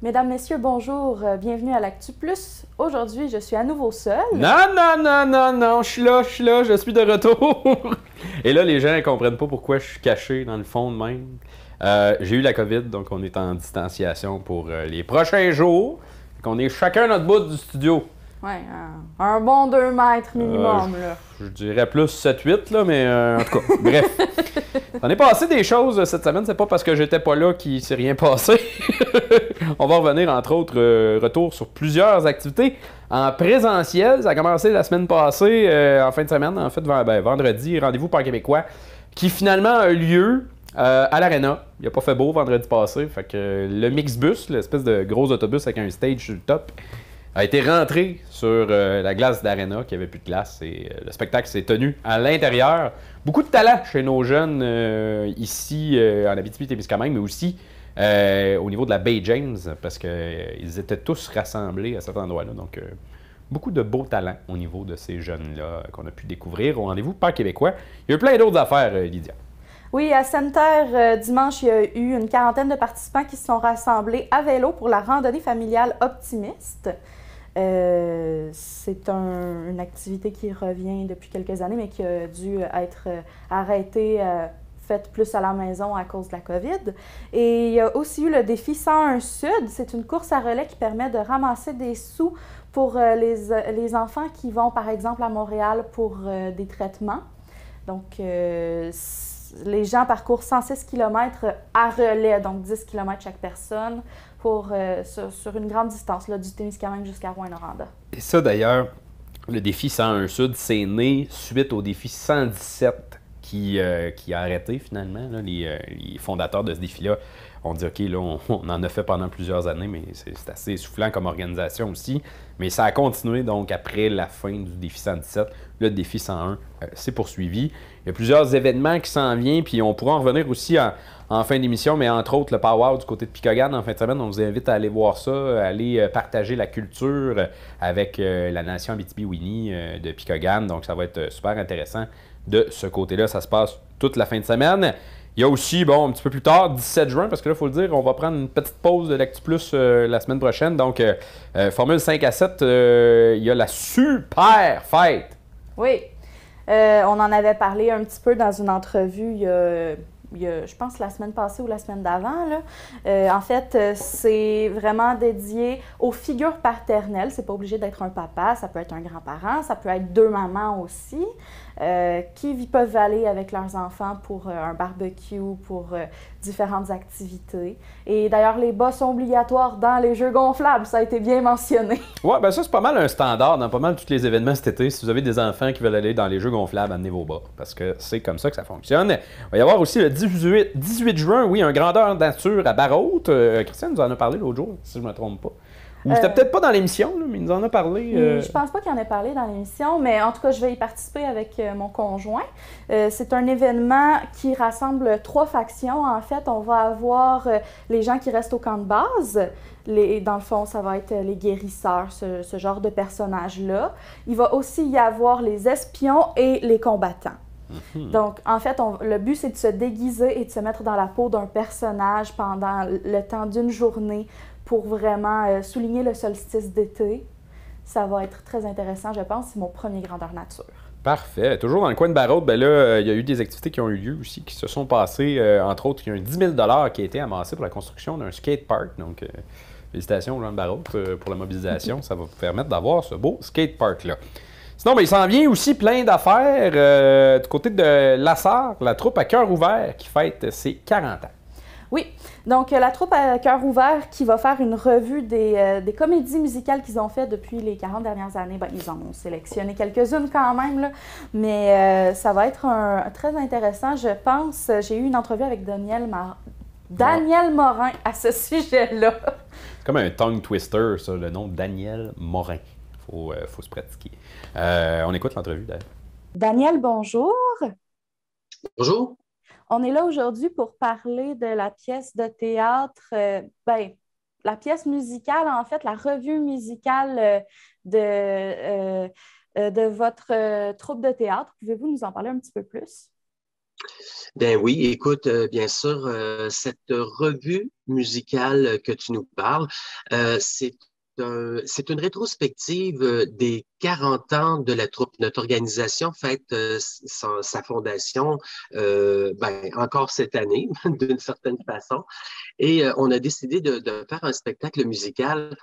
Mesdames, Messieurs, bonjour, bienvenue à l'Actu Plus. Aujourd'hui, je suis à nouveau seule. Non, je suis de retour. Et là, les gens ne comprennent pas pourquoi je suis caché dans le fond de même. J'ai eu la COVID, donc on est en distanciation pour les prochains jours. On est chacun notre bout du studio. Ouais, un bon 2 mètres minimum, là. Je dirais plus 7-8, là, mais en tout cas, bref. On est passé des choses cette semaine, c'est pas parce que j'étais pas là qu'il s'est rien passé. On va revenir, entre autres, retour sur plusieurs activités en présentiel. Ça a commencé la semaine passée, en fin de semaine, en fait, vendredi, rendez-vous par Québécois, qui finalement a eu lieu à l'Arena. Il n'a pas fait beau vendredi passé, fait que le Mixbus, l'espèce de gros autobus avec un stage sur le top, a été rentré sur la glace d'Arena, qui avait plus de glace, et le spectacle s'est tenu à l'intérieur. Beaucoup de talent chez nos jeunes ici en Abitibi-Témiscamingue, mais aussi au niveau de la Bay James, parce qu'ils étaient tous rassemblés à cet endroit-là. Donc, beaucoup de beaux talents au niveau de ces jeunes-là qu'on a pu découvrir au rendez-vous Parc québécois. Il y a eu plein d'autres affaires, Lydia. Oui, à Sainte-Terre, dimanche, il y a eu une quarantaine de participants qui se sont rassemblés à vélo pour la randonnée familiale optimiste. C'est une activité qui revient depuis quelques années, mais qui a dû être arrêtée, faite plus à la maison à cause de la COVID. Et il y a aussi eu le défi 101 Sud. C'est une course à relais qui permet de ramasser des sous pour les enfants qui vont, par exemple, à Montréal pour des traitements. Donc, les gens parcourent 106 km à relais, donc 10 km chaque personne, sur une grande distance, là, du Témiscamingue jusqu'à Rouyn-Noranda. Et ça, d'ailleurs, le défi 101 Sud, c'est né suite au défi 117 qui a arrêté finalement. Là, les fondateurs de ce défi-là ont dit, OK, là, on en a fait pendant plusieurs années, mais c'est assez essoufflant comme organisation aussi. Mais ça a continué, donc, après la fin du défi 117. Le défi 101 s'est poursuivi. Il y a plusieurs événements qui s'en viennent, puis on pourra en revenir aussi en fin d'émission, mais entre autres, le Power du côté de Picogan en fin de semaine. On vous invite à aller voir ça, à aller partager la culture avec la nation Abitibi-Winnie de Picogan. Donc, ça va être super intéressant de ce côté-là. Ça se passe toute la fin de semaine. Il y a aussi, bon, un petit peu plus tard, 17 juin, parce que là, il faut le dire, on va prendre une petite pause de l'Actu Plus la semaine prochaine. Donc, Formule 5 à 7, il y a la super fête. Oui, on en avait parlé un petit peu dans une entrevue je pense, la semaine passée ou la semaine d'avant. En fait, c'est vraiment dédié aux figures paternelles. C'est pas obligé d'être un papa, ça peut être un grand-parent, ça peut être deux mamans aussi, qui peuvent aller avec leurs enfants pour un barbecue, pour différentes activités. Et d'ailleurs, les bas sont obligatoires dans les jeux gonflables, ça a été bien mentionné. Ouais, ben ça, c'est pas mal un standard dans pas mal tous les événements cet été. Si vous avez des enfants qui veulent aller dans les jeux gonflables, amenez vos bas, parce que c'est comme ça que ça fonctionne. Il va y avoir aussi le 18 juin, oui, un grandeur nature à Barrault. Christian nous en a parlé l'autre jour, si je ne me trompe pas. Ou c'était peut-être pas dans l'émission, mais il nous en a parlé. Je pense pas qu'il en ait parlé dans l'émission, mais en tout cas, je vais y participer avec mon conjoint. C'est un événement qui rassemble 3 factions. En fait, on va avoir les gens qui restent au camp de base. Dans le fond, ça va être les guérisseurs, ce genre de personnages-là. Il va aussi y avoir les espions et les combattants. Donc, en fait, le but, c'est de se déguiser et de se mettre dans la peau d'un personnage pendant le temps d'une journée pour vraiment souligner le solstice d'été. Ça va être très intéressant, je pense. C'est mon premier grandeur nature. Parfait. Toujours dans le coin de Barrault, ben là, il y a eu des activités qui ont eu lieu aussi, qui se sont passées. Entre autres, il y a un 10 000 qui a été amassé pour la construction d'un skatepark. Donc, félicitations aux gens de Barrault pour la mobilisation. Ça va vous permettre d'avoir ce beau skatepark-là. Sinon, ben, il s'en vient aussi plein d'affaires du côté de Lassar, la troupe à cœur ouvert qui fête ses 40 ans. Oui, donc la troupe à cœur ouvert qui va faire une revue des comédies musicales qu'ils ont fait depuis les 40 dernières années. Ben, ils en ont sélectionné quelques-unes quand même, là, mais ça va être très intéressant, je pense. J'ai eu une entrevue avec Daniel Morin à ce sujet-là. C'est comme un tongue twister, ça, le nom Daniel Morin. Faut se pratiquer. On écoute l'entrevue d'ailleurs. Daniel, bonjour. Bonjour. On est là aujourd'hui pour parler de la pièce de théâtre, la pièce musicale, en fait, la revue musicale de votre troupe de théâtre. Pouvez-vous nous en parler un petit peu plus? Ben oui, écoute, bien sûr, cette revue musicale que tu nous parles, c'est une rétrospective des 40 ans de la troupe. Notre organisation fête sa fondation encore cette année, d'une certaine façon. Et on a décidé de faire un spectacle musical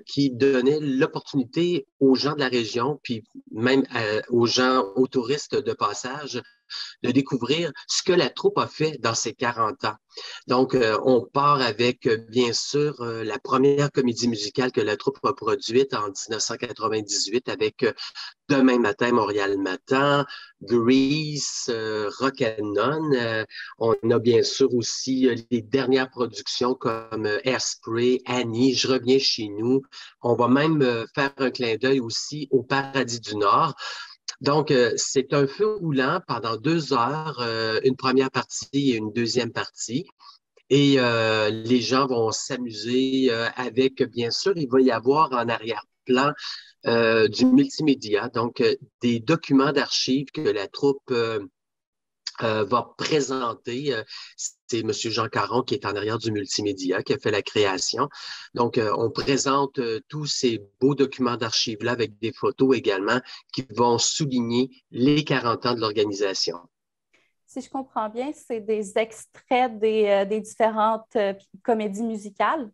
qui donnait l'opportunité aux gens de la région, puis même aux gens, aux touristes de passage, de découvrir ce que la troupe a fait dans ces 40 ans. Donc, on part avec, bien sûr, la première comédie musicale que la troupe a produite en 1998 avec Demain matin, Montréal matin, Grease, Rock and None. On a bien sûr aussi les dernières productions comme Hairspray, Annie, Je reviens chez nous. On va même faire un clin d'œil aussi au Paradis du Nord. Donc, c'est un feu roulant pendant 2 heures, une première partie et une deuxième partie. Et les gens vont s'amuser avec, bien sûr, il va y avoir en arrière-plan du multimédia, donc des documents d'archives que la troupe va présenter. C'est M. Jean Caron qui est en arrière du multimédia, qui a fait la création. Donc, on présente tous ces beaux documents d'archives-là avec des photos également qui vont souligner les 40 ans de l'organisation. Si je comprends bien, c'est des extraits des différentes comédies musicales.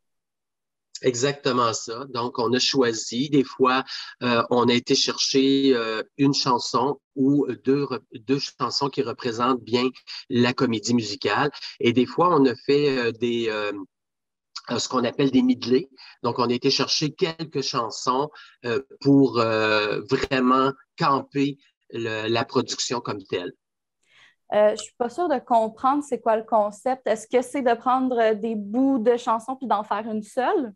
Exactement ça. Donc, on a choisi, des fois, on a été chercher une chanson ou deux chansons qui représentent bien la comédie musicale. Et des fois, on a fait ce qu'on appelle des medley. Donc, on a été chercher quelques chansons pour vraiment camper la production comme telle. Je ne suis pas sûre de comprendre c'est quoi le concept. Est-ce que c'est de prendre des bouts de chansons puis d'en faire une seule?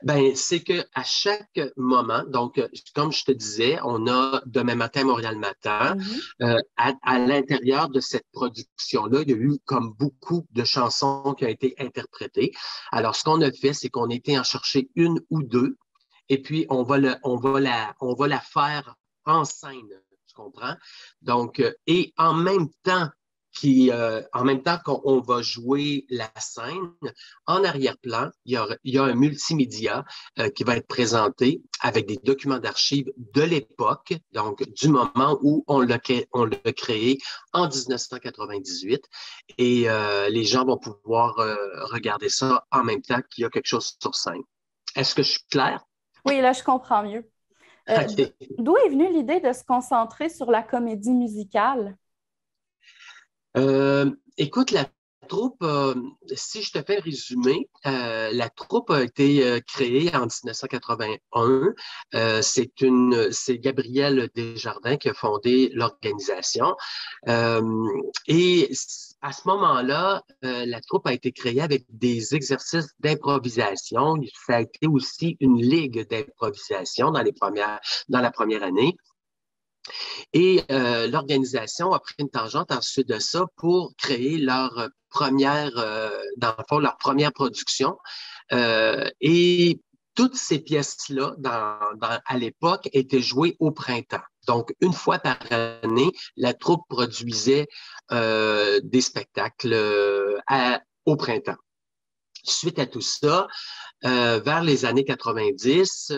Ben, c'est que à chaque moment, donc, comme je te disais, on a Demain matin, Montréal matin. Mhm. À l'intérieur de cette production-là, il y a eu comme beaucoup de chansons qui ont été interprétées. Alors, ce qu'on a fait, c'est qu'on a été en chercher une ou deux, et puis on va la faire en scène. Tu comprends? Donc, et en même temps qu'on va jouer la scène, en arrière-plan, il y a un multimédia qui va être présenté avec des documents d'archives de l'époque, donc du moment où on l'a créé en 1998. Et les gens vont pouvoir regarder ça en même temps qu'il y a quelque chose sur scène. Est-ce que je suis clair? Oui, là, je comprends mieux. OK. D'où est venue l'idée de se concentrer sur la comédie musicale? Écoute, la troupe, si je te fais un résumé, la troupe a été créée en 1981. C'est Gabriel Desjardins qui a fondé l'organisation. Et à ce moment-là, la troupe a été créée avec des exercices d'improvisation. Ça a été aussi une ligue d'improvisation dans la première année. Et l'organisation a pris une tangente ensuite de ça pour créer leur dans le fond, leur première production. Et toutes ces pièces-là, à l'époque, étaient jouées au printemps. Donc, une fois par année, la troupe produisait des spectacles au printemps. Suite à tout ça, vers les années 90,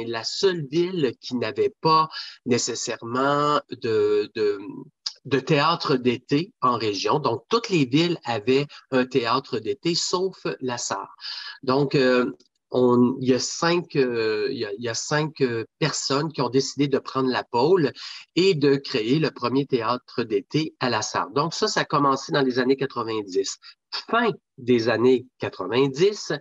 la seule ville qui n'avait pas nécessairement de théâtre d'été en région, donc toutes les villes avaient un théâtre d'été, sauf la Sarre. Donc, il y a cinq personnes qui ont décidé de prendre la pôle et de créer le premier théâtre d'été à la Sarre. Donc, ça a commencé dans les années 90. Fin des années 90,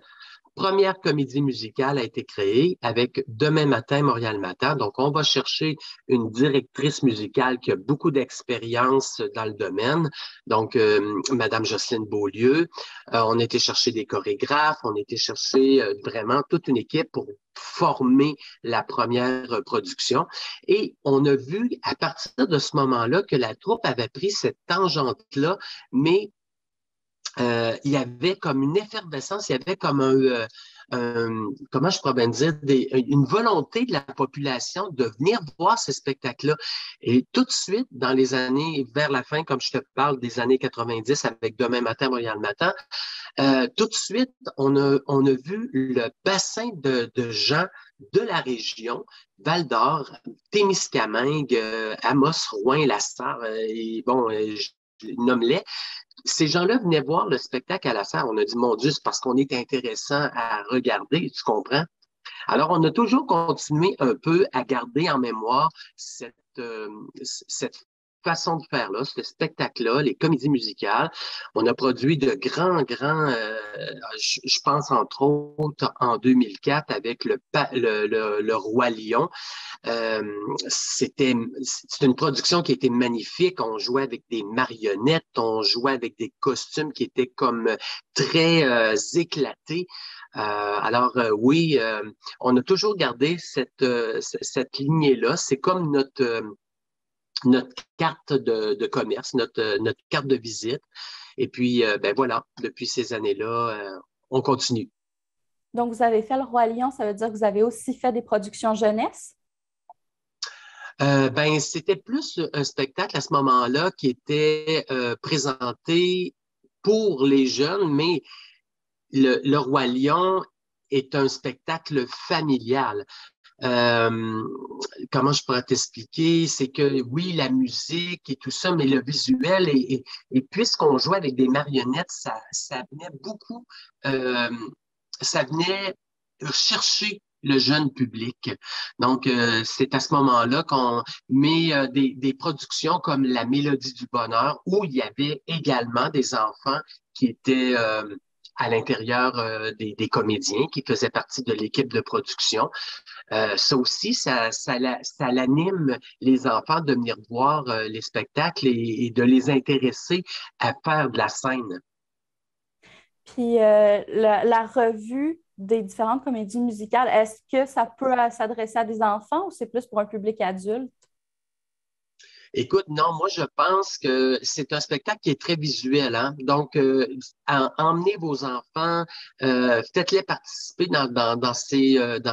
première comédie musicale a été créée avec Demain matin, Montréal matin. Donc, on va chercher une directrice musicale qui a beaucoup d'expérience dans le domaine. Donc, Madame Jocelyne Beaulieu. On a été chercher des chorégraphes, on a été chercher vraiment toute une équipe pour former la première production. Et on a vu à partir de ce moment-là que la troupe avait pris cette tangente-là, mais il y avait comme une effervescence, il y avait comme comment je pourrais bien dire, une volonté de la population de venir voir ce spectacle-là. Et tout de suite, dans les années, vers la fin, comme je te parle des années 90 avec Demain matin, Montréal matin, tout de suite, on a vu le bassin de gens de la région, Val-d'Or, Témiscamingue, Amos, Rouyn, La Sarre, et bon, je nomme-les. Ces gens-là venaient voir le spectacle à la Sarre. On a dit, mon Dieu, c'est parce qu'on est intéressant à regarder, tu comprends? Alors, on a toujours continué un peu à garder en mémoire cette façon de faire là, ce spectacle-là, les comédies musicales. On a produit de grands, je pense entre autres en 2004 avec le Roi Lion. C'est une production qui était magnifique. On jouait avec des marionnettes, on jouait avec des costumes qui étaient comme très éclatés. Oui, on a toujours gardé cette lignée-là. C'est comme notre carte de commerce, notre carte de visite. Et puis, ben voilà, depuis ces années-là, on continue. Donc, vous avez fait le Roi Lion, ça veut dire que vous avez aussi fait des productions jeunesse? Ben, c'était plus un spectacle à ce moment-là qui était présenté pour les jeunes, mais le Roi Lion est un spectacle familial. Comment je pourrais t'expliquer? C'est que oui, la musique et tout ça, mais le visuel, et puisqu'on jouait avec des marionnettes, ça venait beaucoup, ça venait chercher le jeune public. Donc, c'est à ce moment-là qu'on met des productions comme La Mélodie du Bonheur, où il y avait également des enfants qui étaient à l'intérieur des comédiens qui faisaient partie de l'équipe de production. Ça aussi, ça l'anime les enfants de venir voir les spectacles et de les intéresser à faire de la scène. Puis la revue des différentes comédies musicales, est-ce que ça peut s'adresser à des enfants ou c'est plus pour un public adulte? Écoute, non, moi, je pense que c'est un spectacle qui est très visuel, hein. Donc, emmenez vos enfants, faites-les participer dans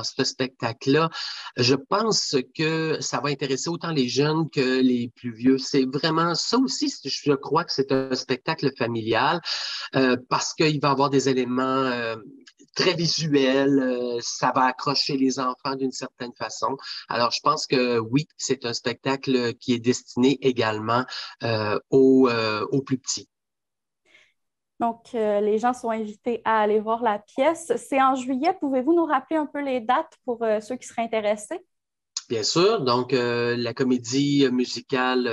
ce spectacle-là. Je pense que ça va intéresser autant les jeunes que les plus vieux. C'est vraiment ça aussi, je crois que c'est un spectacle familial, parce qu'il va y avoir des éléments très visuels, ça va accrocher les enfants d'une certaine façon. Alors, je pense que oui, c'est un spectacle qui est destiné également aux plus petits. Donc, les gens sont invités à aller voir la pièce. C'est en juillet. Pouvez-vous nous rappeler un peu les dates pour ceux qui seraient intéressés? Bien sûr. Donc, la comédie musicale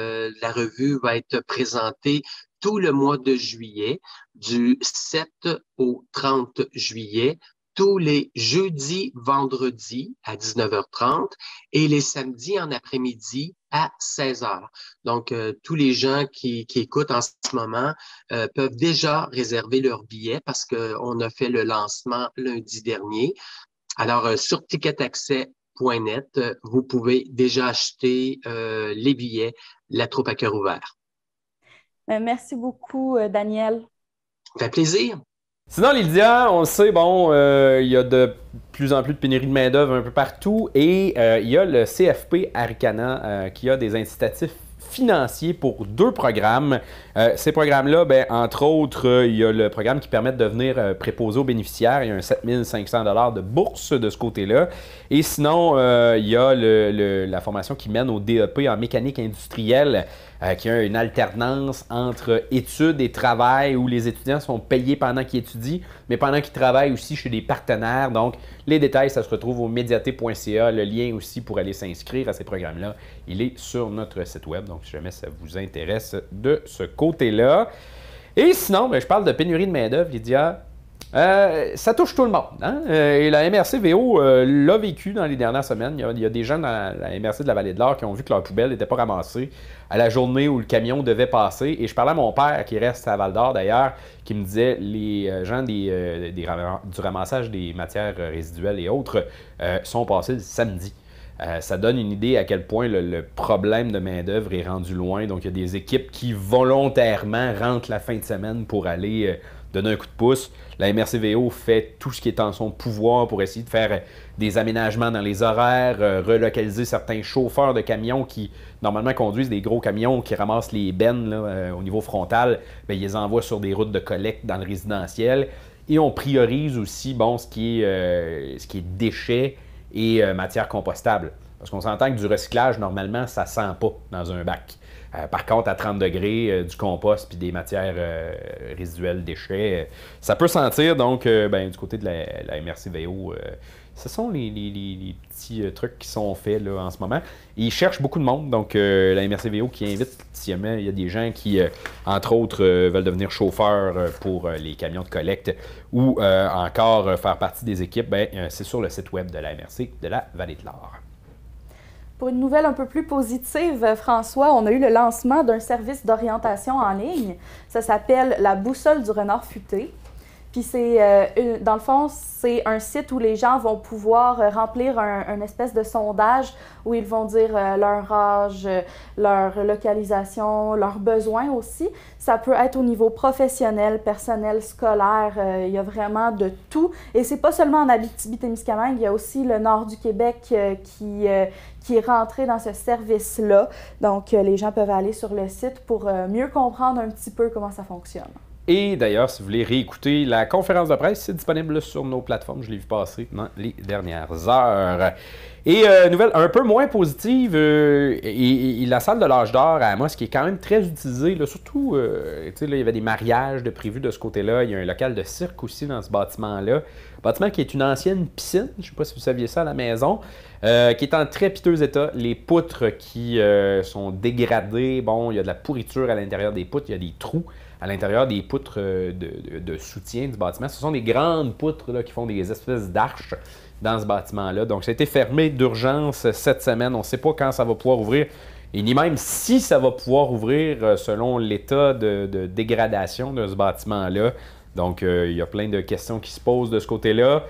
La Revue va être présentée tout le mois de juillet, du 7 au 30 juillet, tous les jeudis, vendredis à 19h30 et les samedis en après-midi à 16h. Donc, tous les gens qui écoutent en ce moment peuvent déjà réserver leur billet parce qu'on a fait le lancement lundi dernier. Alors, sur ticketaccès.net, vous pouvez déjà acheter les billets, la troupe à cœur ouvert. Merci beaucoup, Daniel. Ça fait plaisir. Sinon, Lydia, on le sait, bon, il y a de plus en plus de pénurie de main-d'œuvre un peu partout et il y a le CFP Arcana qui a des incitatifs financiers pour 2 programmes. Ces programmes-là, ben, entre autres, il y a le programme qui permet de devenir préposé aux bénéficiaires. Il y a un 7 500 $ de bourse de ce côté-là. Et sinon, il y a la formation qui mène au DEP en mécanique industrielle, qui a une alternance entre études et travail où les étudiants sont payés pendant qu'ils étudient, mais pendant qu'ils travaillent aussi chez des partenaires. Donc, les détails, ça se retrouve au mediaté.ca. Le lien aussi pour aller s'inscrire à ces programmes-là, il est sur notre site web. Donc, si jamais ça vous intéresse de ce côté-là. Et sinon, ben, je parle de pénurie de main-d'œuvre, Lydia. Ça touche tout le monde. Hein? Et la MRC-VO l'a vécu dans les dernières semaines. Il y a des gens dans la MRC de la Vallée-de-l'Or qui ont vu que leur poubelle n'était pas ramassée à la journée où le camion devait passer. Et je parlais à mon père, qui reste à Val-d'Or d'ailleurs, qui me disait les gens du ramassage des matières résiduelles et autres sont passés le samedi. Ça donne une idée à quel point le problème de main-d'œuvre est rendu loin. Donc, il y a des équipes qui volontairement rentrent la fin de semaine pour aller donner un coup de pouce. La MRC-VO fait tout ce qui est en son pouvoir pour essayer de faire des aménagements dans les horaires, relocaliser certains chauffeurs de camions qui, normalement, conduisent des gros camions qui ramassent les bennes là, au niveau frontal. Bien, ils les envoient sur des routes de collecte dans le résidentiel. Et on priorise aussi ce qui est déchets et matières compostables. Parce qu'on s'entend que du recyclage, normalement, ça ne sent pas dans un bac. Par contre, à 30 degrés, du compost puis des matières résiduelles, déchets, ça peut sentir. Donc, du côté de la MRC-VO, ce sont les petits trucs qui sont faits là, en ce moment. Et ils cherchent beaucoup de monde. Donc, la MRC-VO qui invite, si jamais il y a des gens qui, entre autres, veulent devenir chauffeurs pour les camions de collecte ou encore faire partie des équipes, c'est sur le site web de la MRC de la Vallée-de-l'Or. Pour une nouvelle un peu plus positive, François, on a eu le lancement d'un service d'orientation en ligne. Ça s'appelle la Boussole du renard futé. Puis dans le fond, c'est un site où les gens vont pouvoir remplir un espèce de sondage où ils vont dire leur âge, leur localisation, leurs besoins aussi. Ça peut être au niveau professionnel, personnel, scolaire. Il y a vraiment de tout. Et c'est pas seulement en Abitibi-Témiscamingue, il y a aussi le nord du Québec qui est rentré dans ce service-là. Donc, les gens peuvent aller sur le site pour mieux comprendre un petit peu comment ça fonctionne. Et d'ailleurs, si vous voulez réécouter la conférence de presse, c'est disponible sur nos plateformes. Je l'ai vu passer dans les dernières heures. Et nouvelle un peu moins positive, et la salle de l'âge d'or à Amos, qui est quand même très utilisée, là, surtout, il y avait des mariages de prévus de ce côté-là. Il y a un local de cirque aussi dans ce bâtiment-là. Un bâtiment qui est une ancienne piscine, je ne sais pas si vous saviez ça à la maison, qui est en très piteux état. Les poutres qui sont dégradées, il y a de la pourriture à l'intérieur des poutres, il y a des trous à l'intérieur des poutres de soutien du bâtiment. Ce sont des grandes poutres là, qui font des espèces d'arches dans ce bâtiment-là. Donc, ça a été fermé d'urgence cette semaine. On ne sait pas quand ça va pouvoir ouvrir et ni même si ça va pouvoir ouvrir selon l'état de dégradation de ce bâtiment-là. Donc, il y a plein de questions qui se posent de ce côté-là.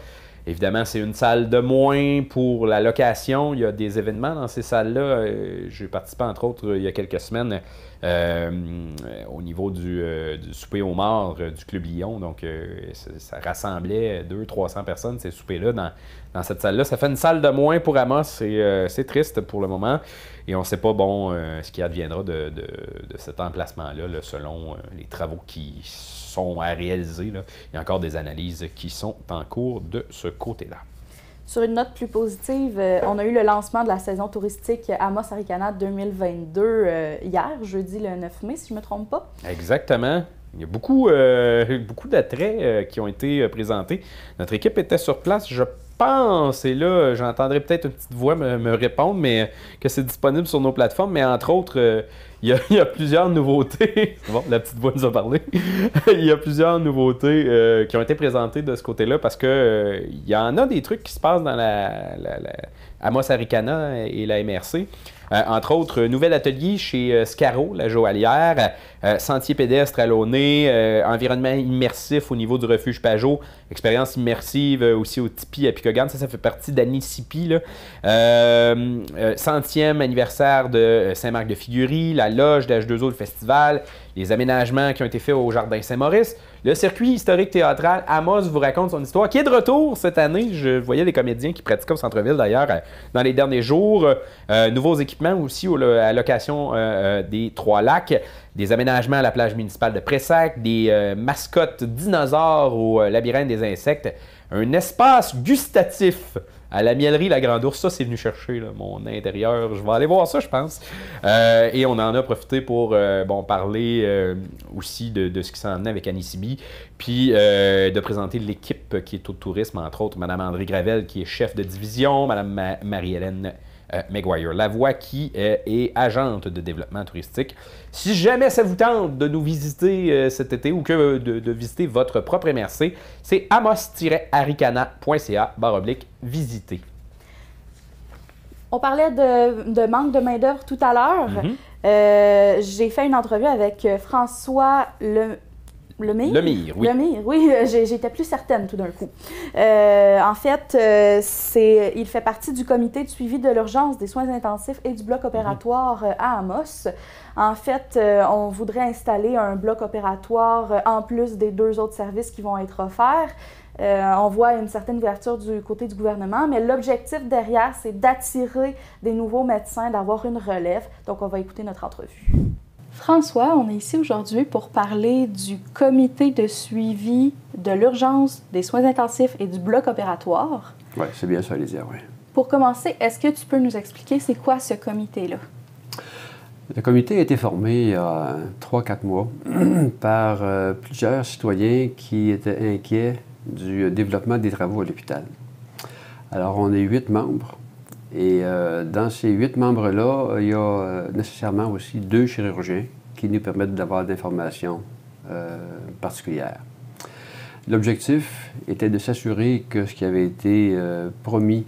Évidemment, c'est une salle de moins pour la location. Il y a des événements dans ces salles-là. J'ai participé, entre autres, il y a quelques semaines au niveau du souper aux morts du Club Lyon. Donc, ça rassemblait 200-300 personnes, ces soupers-là, dans cette salle-là. Ça fait une salle de moins pour Amos. C'est triste pour le moment. Et on ne sait pas ce qui adviendra de cet emplacement-là, là, selon les travaux qui sont à réaliser. Là. Il y a encore des analyses qui sont en cours de ce côté-là. Sur une note plus positive, on a eu le lancement de la saison touristique Amos Arikana 2022 hier, jeudi le 9 mai, si je ne me trompe pas. Exactement. Il y a beaucoup d'attraits qui ont été présentés. Notre équipe était sur place, je pense, et là, j'entendrai peut-être une petite voix me répondre, mais que c'est disponible sur nos plateformes. Mais entre autres, il y a plusieurs nouveautés. Bon, la petite voix nous a parlé. Il y a plusieurs nouveautés qui ont été présentées de ce côté-là parce que il y en a des trucs qui se passent dans la Amos Arikana et la MRC. Entre autres, nouvel atelier chez Scaro, la joaillière, sentier pédestre à Launay, environnement immersif au niveau du refuge Pajot, expérience immersive aussi au Tipi à Picogan, ça fait partie d'Anicipi. 100e anniversaire de Saint-Marc-de-Figuerie, la loge d'H2O, le festival, les aménagements qui ont été faits au Jardin Saint-Maurice. Le circuit historique théâtral, Amos vous raconte son histoire, qui est de retour cette année. Je voyais les comédiens qui pratiquaient au centre-ville d'ailleurs dans les derniers jours. Nouveaux équipements aussi à location des Trois-Lacs. Des aménagements à la plage municipale de Pressac. Des mascottes dinosaures au labyrinthe des insectes. Un espace gustatif à la mielerie La Grande Ourse. Ça, c'est venu chercher là, mon intérieur. Je vais aller voir ça, je pense. Et on en a profité pour parler aussi de ce qui s'en venait avec Anicibi. Puis de présenter l'équipe qui est au tourisme, entre autres, Mme André Gravel, qui est chef de division, Mme Marie-Hélène Maguire-Lavoie, qui est agente de développement touristique. Si jamais ça vous tente de nous visiter cet été ou que de visiter votre propre MRC, c'est amos-arikana.ca/visiter. On parlait de manque de main-d'œuvre tout à l'heure. J'ai fait une entrevue avec François Lemire, oui. Lemire, oui, j'étais plus certaine tout d'un coup. En fait, il fait partie du comité de suivi de l'urgence des soins intensifs et du bloc opératoire à Amos. En fait, on voudrait installer un bloc opératoire en plus des 2 autres services qui vont être offerts. On voit une certaine ouverture du côté du gouvernement, mais l'objectif derrière, c'est d'attirer des nouveaux médecins, d'avoir une relève. Donc, on va écouter notre entrevue. François, on est ici aujourd'hui pour parler du comité de suivi de l'urgence des soins intensifs et du bloc opératoire. Oui, c'est bien ça, Lydia, oui. Pour commencer, est-ce que tu peux nous expliquer c'est quoi ce comité-là? Le comité a été formé il y a 3-4 mois par plusieurs citoyens qui étaient inquiets du développement des travaux à l'hôpital. Alors, on est 8 membres. Et dans ces 8 membres-là, il y a nécessairement aussi 2 chirurgiens qui nous permettent d'avoir des informations particulières. L'objectif était de s'assurer que ce qui avait été promis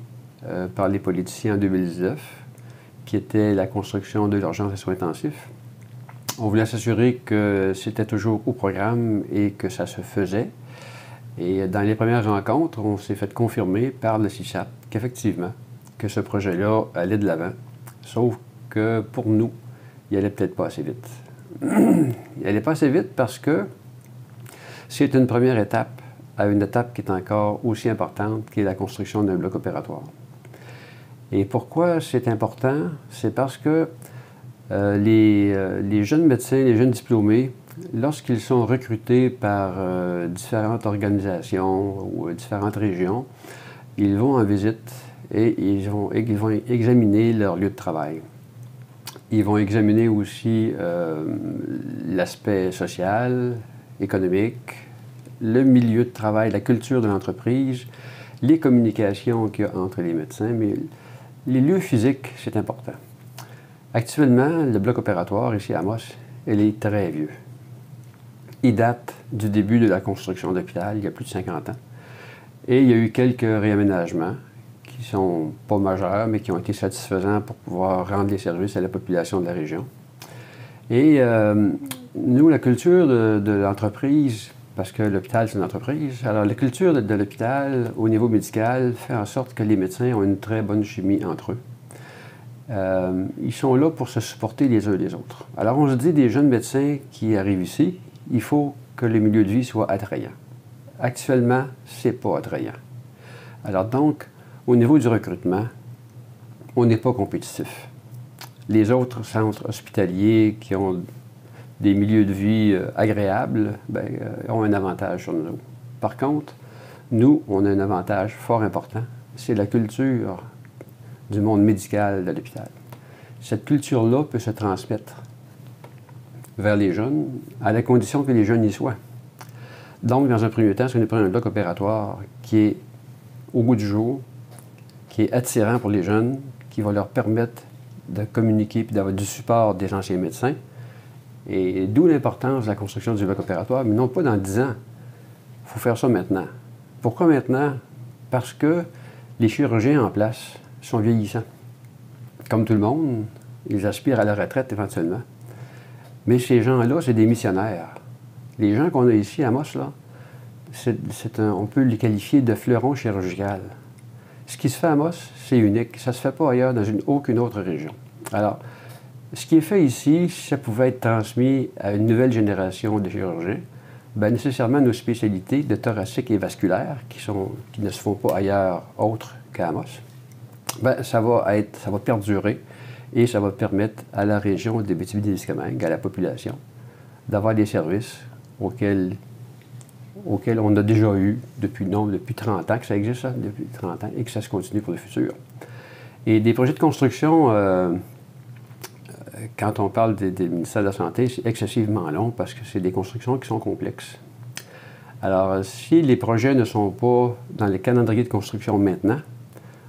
par les politiciens en 2019, qui était la construction de l'urgence des soins intensifs, on voulait s'assurer que c'était toujours au programme et que ça se faisait. Et dans les premières rencontres, on s'est fait confirmer par le CISAP qu'effectivement, que ce projet-là allait de l'avant, sauf que pour nous, il allait peut-être pas assez vite. Il allait pas assez vite parce que c'est une première étape à une étape qui est encore aussi importante, qui est la construction d'un bloc opératoire. Et pourquoi c'est important? C'est parce que les jeunes médecins, les jeunes diplômés, lorsqu'ils sont recrutés par différentes organisations ou différentes régions, ils vont en visite et ils vont examiner leur lieu de travail. Ils vont examiner aussi l'aspect social, économique, le milieu de travail, la culture de l'entreprise, les communications qu'il y a entre les médecins, mais les lieux physiques, c'est important. Actuellement, le bloc opératoire ici à Amos, il est très vieux. Il date du début de la construction de l'hôpital, il y a plus de 50 ans. Et il y a eu quelques réaménagements qui ne sont pas majeurs, mais qui ont été satisfaisants pour pouvoir rendre les services à la population de la région. Et nous, la culture de l'entreprise, parce que l'hôpital, c'est une entreprise, alors la culture de l'hôpital au niveau médical fait en sorte que les médecins ont une très bonne chimie entre eux. Ils sont là pour se supporter les uns les autres. Alors on se dit, des jeunes médecins qui arrivent ici, il faut que le milieu de vie soit attrayant. Actuellement, c'est pas attrayant. Alors donc, au niveau du recrutement, on n'est pas compétitif. Les autres centres hospitaliers qui ont des milieux de vie agréables ont un avantage sur nous. Par contre, nous, on a un avantage fort important, c'est la culture du monde médical de l'hôpital. Cette culture-là peut se transmettre vers les jeunes, à la condition que les jeunes y soient. Donc, dans un premier temps, si on prend un bloc opératoire qui est au goût du jour, qui est attirant pour les jeunes, qui va leur permettre de communiquer et d'avoir du support des anciens médecins, et d'où l'importance de la construction du bloc opératoire, mais non pas dans 10 ans. Il faut faire ça maintenant. Pourquoi maintenant? Parce que les chirurgiens en place sont vieillissants. Comme tout le monde, ils aspirent à la retraite éventuellement. Mais ces gens-là, c'est des missionnaires. Les gens qu'on a ici à Amos, là, on peut les qualifier de fleurons chirurgicaux. Ce qui se fait à Amos, c'est unique. Ça ne se fait pas ailleurs dans aucune autre région. Alors, ce qui est fait ici, si ça pouvait être transmis à une nouvelle génération de chirurgiens, bien nécessairement nos spécialités de thoracique et vasculaire, qui ne se font pas ailleurs autres qu'à Amos, bien, ça va perdurer et ça va permettre à la région d'Abitibi-Témiscamingue, à la population, d'avoir des services auxquels on a déjà eu depuis 30 ans, que ça existe, ça, depuis 30 ans, et que ça se continue pour le futur. Et des projets de construction, quand on parle des ministères de la Santé, c'est excessivement long parce que c'est des constructions qui sont complexes. Alors, si les projets ne sont pas dans les calendriers de construction maintenant,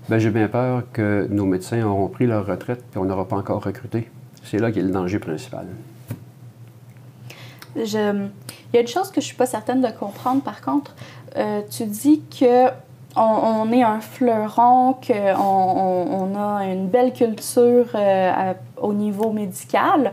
bien, j'ai bien peur que nos médecins auront pris leur retraite et on n'aura pas encore recruté. C'est là qu'il y a le danger principal. Il y a une chose que je ne suis pas certaine de comprendre, par contre. Tu dis qu'on est un fleuron, qu'on a une belle culture au niveau médical.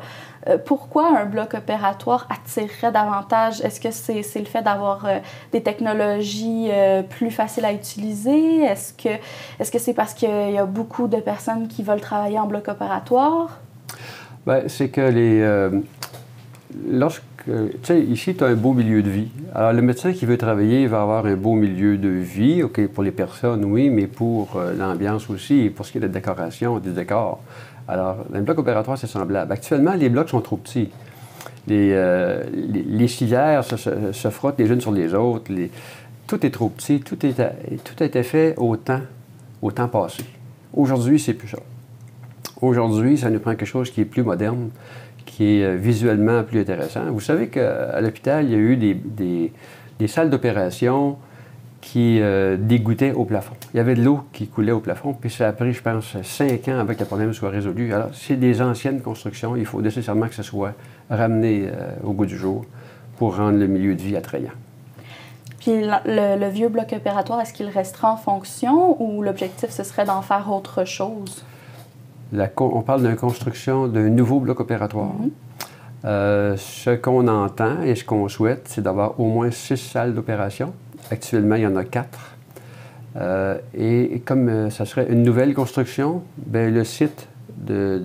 pourquoi un bloc opératoire attirerait davantage? Est-ce que c'est le fait d'avoir des technologies plus faciles à utiliser? Est-ce que c'est parce qu'il y a beaucoup de personnes qui veulent travailler en bloc opératoire? Bien, c'est que tu sais, ici, tu as un beau milieu de vie. Alors, le médecin qui veut travailler, il va avoir un beau milieu de vie. OK, pour les personnes, oui, mais pour l'ambiance aussi, et pour ce qui est de la décoration, des décors. Alors, un bloc opératoire, c'est semblable. Actuellement, les blocs sont trop petits. Les civières se frottent les unes sur les autres. Tout est trop petit. Tout a été fait au temps passé. Aujourd'hui, c'est plus ça. Aujourd'hui, ça nous prend quelque chose qui est plus moderne, qui est visuellement plus intéressant. Vous savez qu'à l'hôpital, il y a eu des salles d'opération qui dégoûtaient au plafond. Il y avait de l'eau qui coulait au plafond, puis ça a pris, je pense, 5 ans avant que le problème soit résolu. Alors, c'est des anciennes constructions. Il faut nécessairement que ce soit ramené au goût du jour pour rendre le milieu de vie attrayant. Puis le vieux bloc opératoire, est-ce qu'il restera en fonction ou l'objectif, ce serait d'en faire autre chose? On parle d'une construction d'un nouveau bloc opératoire. Ce qu'on entend et ce qu'on souhaite, c'est d'avoir au moins 6 salles d'opération. Actuellement, il y en a 4. Et comme ça serait une nouvelle construction, bien, le site de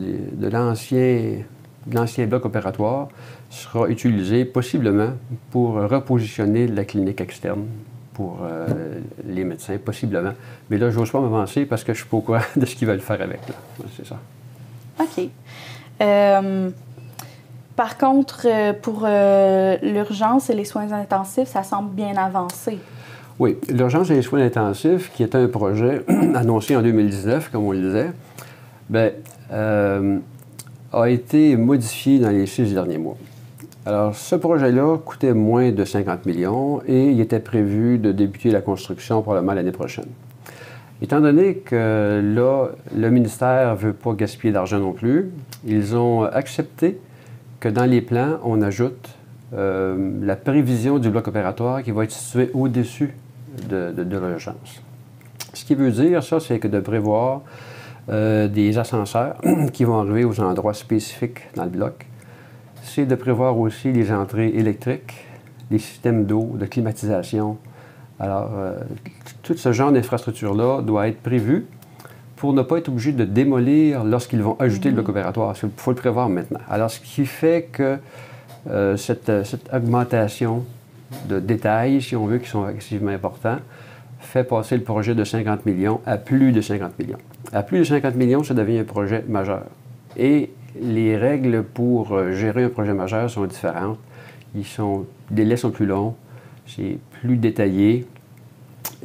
l'ancien bloc opératoire sera utilisé possiblement pour repositionner la clinique externe pour les médecins, possiblement. Mais là, je n'ose pas m'avancer parce que je ne suis pas au courant de ce qu'ils veulent faire avec. C'est ça. OK. Par contre, pour l'urgence et les soins intensifs, ça semble bien avancé. Oui, l'urgence et les soins intensifs, qui était un projet annoncé en 2019, comme on le disait, bien, a été modifié dans les 6 derniers mois. Alors, ce projet-là coûtait moins de 50 millions et il était prévu de débuter la construction probablement l'année prochaine. Étant donné que là, le ministère ne veut pas gaspiller d'argent non plus, ils ont accepté que dans les plans, on ajoute la prévision du bloc opératoire qui va être situé au-dessus de l'urgence. Ce qui veut dire, ça, c'est que de prévoir des ascenseurs qui vont arriver aux endroits spécifiques dans le bloc, c'est de prévoir aussi les entrées électriques, les systèmes d'eau, de climatisation. Alors, tout ce genre d'infrastructure-là doit être prévu pour ne pas être obligé de démolir lorsqu'ils vont ajouter le bloc opératoire. Il faut le prévoir maintenant. Alors, ce qui fait que cette augmentation de détails, si on veut, qui sont excessivement importants, fait passer le projet de 50 millions à plus de 50 millions. À plus de 50 millions, ça devient un projet majeur. Et les règles pour gérer un projet majeur sont différentes. Les délais sont plus longs, c'est plus détaillé.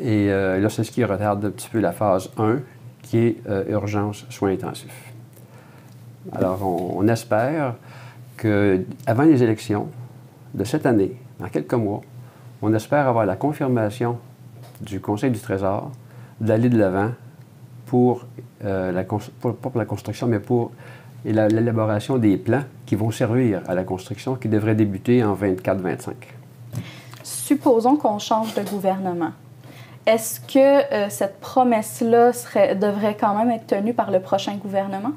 Et là, c'est ce qui retarde un petit peu la phase 1, qui est urgence, soins intensifs. Alors, on espère qu'avant les élections de cette année, dans quelques mois, on espère avoir la confirmation du Conseil du Trésor d'aller de l'avant pour la construction, mais pour l'élaboration des plans qui vont servir à la construction, qui devrait débuter en 24-25. Supposons qu'on change de gouvernement. Est-ce que cette promesse-là devrait quand même être tenue par le prochain gouvernement?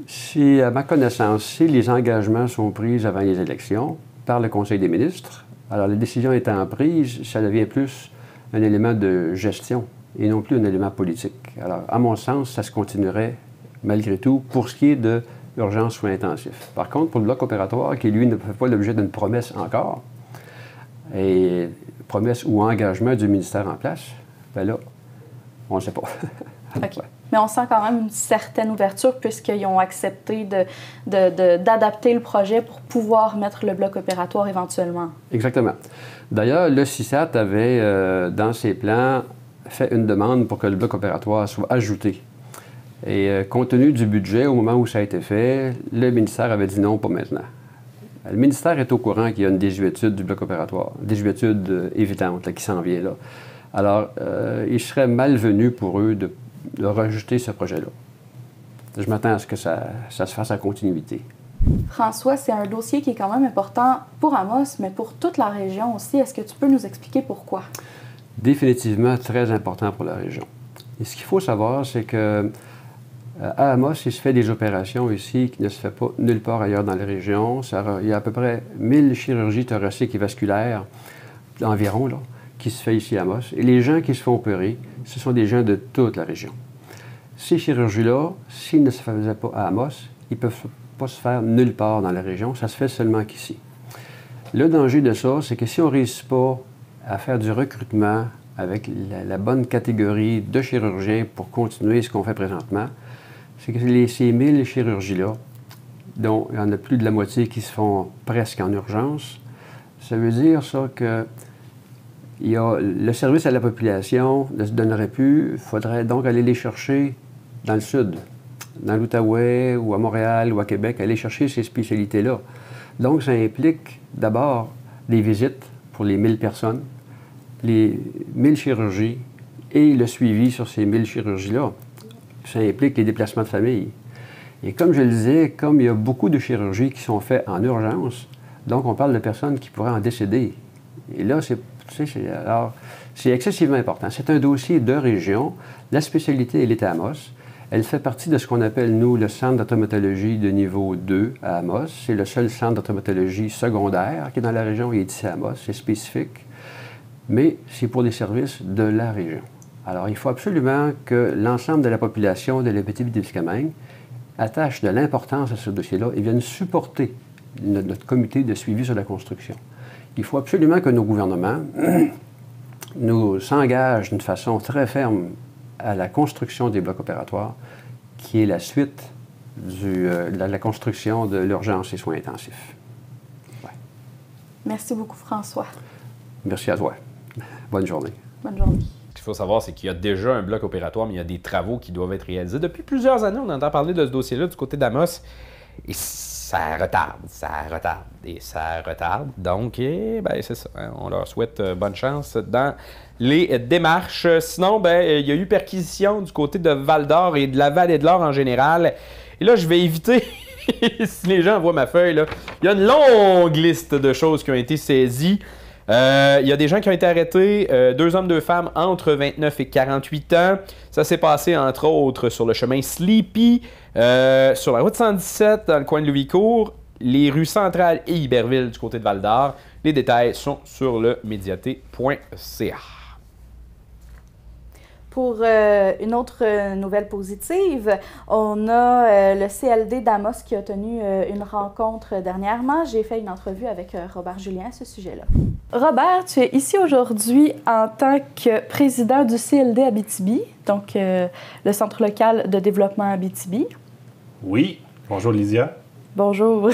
Si, à ma connaissance, si les engagements sont pris avant les élections par le Conseil des ministres, alors la décision étant prise, ça devient plus un élément de gestion et non plus un élément politique. Alors, à mon sens, ça se continuerait malgré tout pour ce qui est de l'urgence soins intensifs. Par contre, pour le bloc opératoire, qui lui ne fait pas l'objet d'une promesse encore, et promesse ou engagement du ministère en place, bien là, on ne sait pas. OK. Mais on sent quand même une certaine ouverture puisqu'ils ont accepté d'adapter le projet pour pouvoir mettre le bloc opératoire éventuellement. Exactement. D'ailleurs, le CISAT avait, dans ses plans, fait une demande pour que le bloc opératoire soit ajouté. Et compte tenu du budget, au moment où ça a été fait, le ministère avait dit non, pas maintenant. Le ministère est au courant qu'il y a une désuétude du bloc opératoire, une désuétude évidente là, qui s'en vient là. Alors, il serait malvenu pour eux de rejeter ce projet-là. Je m'attends à ce que ça se fasse en continuité. François, c'est un dossier qui est quand même important pour Amos, mais pour toute la région aussi. Est-ce que tu peux nous expliquer pourquoi? Définitivement très important pour la région. Et ce qu'il faut savoir, c'est que À Amos, il se fait des opérations ici qui ne se fait pas nulle part ailleurs dans la région. Il y a à peu près 1000 chirurgies thoraciques et vasculaires environ là, qui se fait ici à Amos. Et les gens qui se font opérer, ce sont des gens de toute la région. Ces chirurgies-là, s'ils ne se faisaient pas à Amos, ils ne peuvent pas se faire nulle part dans la région. Ça se fait seulement qu'ici. Le danger de ça, c'est que si on ne réussit pas à faire du recrutement avec la bonne catégorie de chirurgiens pour continuer ce qu'on fait présentement, c'est que ces 1000 chirurgies-là, dont il y en a plus de la moitié qui se font presque en urgence, ça veut dire ça que le service à la population ne se donnerait plus. Il faudrait donc aller les chercher dans le sud, dans l'Outaouais ou à Montréal ou à Québec, aller chercher ces spécialités-là. Donc, ça implique d'abord des visites pour les 1000 personnes, les 1000 chirurgies et le suivi sur ces 1000 chirurgies-là. Ça implique les déplacements de famille. Et comme je le disais, comme il y a beaucoup de chirurgies qui sont faites en urgence, donc on parle de personnes qui pourraient en décéder. Et là, c'est excessivement important. C'est un dossier de région. La spécialité, elle est à Amos. Elle fait partie de ce qu'on appelle, nous, le centre de traumatologie de niveau 2 à Amos. C'est le seul centre de traumatologie secondaire qui est dans la région. Il est ici à Amos. C'est spécifique. Mais c'est pour les services de la région. Alors, il faut absolument que l'ensemble de la population de l'Abitibi-Témiscamingue attache de l'importance à ce dossier-là et vienne supporter notre comité de suivi sur la construction. Il faut absolument que nos gouvernements nous s'engagent d'une façon très ferme à la construction des blocs opératoires, qui est la suite de la construction de l'urgence et soins intensifs. Ouais. Merci beaucoup, François. Merci à toi. Bonne journée. Bonne journée. Ce qu'il faut savoir, c'est qu'il y a déjà un bloc opératoire, mais il y a des travaux qui doivent être réalisés. Depuis plusieurs années, on entend parler de ce dossier-là du côté d'Amos. Et ça retarde. Donc, c'est ça. Hein. On leur souhaite bonne chance dans les démarches. Sinon, il y a eu perquisition du côté de Val-d'Or et de la Vallée-de-l'Or en général. Et là, je vais éviter, si les gens voient ma feuille, là, il y a une longue liste de choses qui ont été saisies. Il y a des gens qui ont été arrêtés, 2 hommes, 2 femmes entre 29 et 48 ans. Ça s'est passé, entre autres, sur le chemin Sleepy, sur la route 117, dans le coin de Louis-Court, les rues Centrale et Iberville du côté de Val-d'Or. Les détails sont sur le médiaté.ca. Pour une autre nouvelle positive, on a le CLD d'Amos qui a tenu une rencontre dernièrement. J'ai fait une entrevue avec Robert Julien à ce sujet-là. Robert, tu es ici aujourd'hui en tant que président du CLD Abitibi, donc le Centre local de développement Abitibi. Oui. Bonjour Lydia. Bonjour.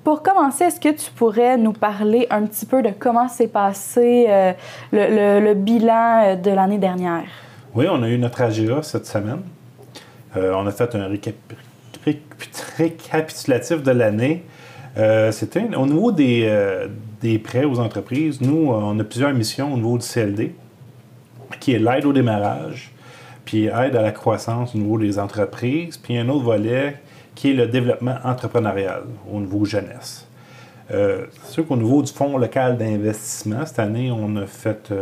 Pour commencer, est-ce que tu pourrais nous parler un petit peu de comment s'est passé le bilan de l'année dernière? Oui, on a eu notre AGA cette semaine. On a fait un récapitulatif de l'année. C'était au niveau des prêts aux entreprises. Nous, on a plusieurs missions au niveau du CLD, qui est l'aide au démarrage, puis aide à la croissance au niveau des entreprises, puis un autre volet qui est le développement entrepreneurial au niveau jeunesse. C'est sûr qu'au niveau du Fonds local d'investissement, cette année, on a fait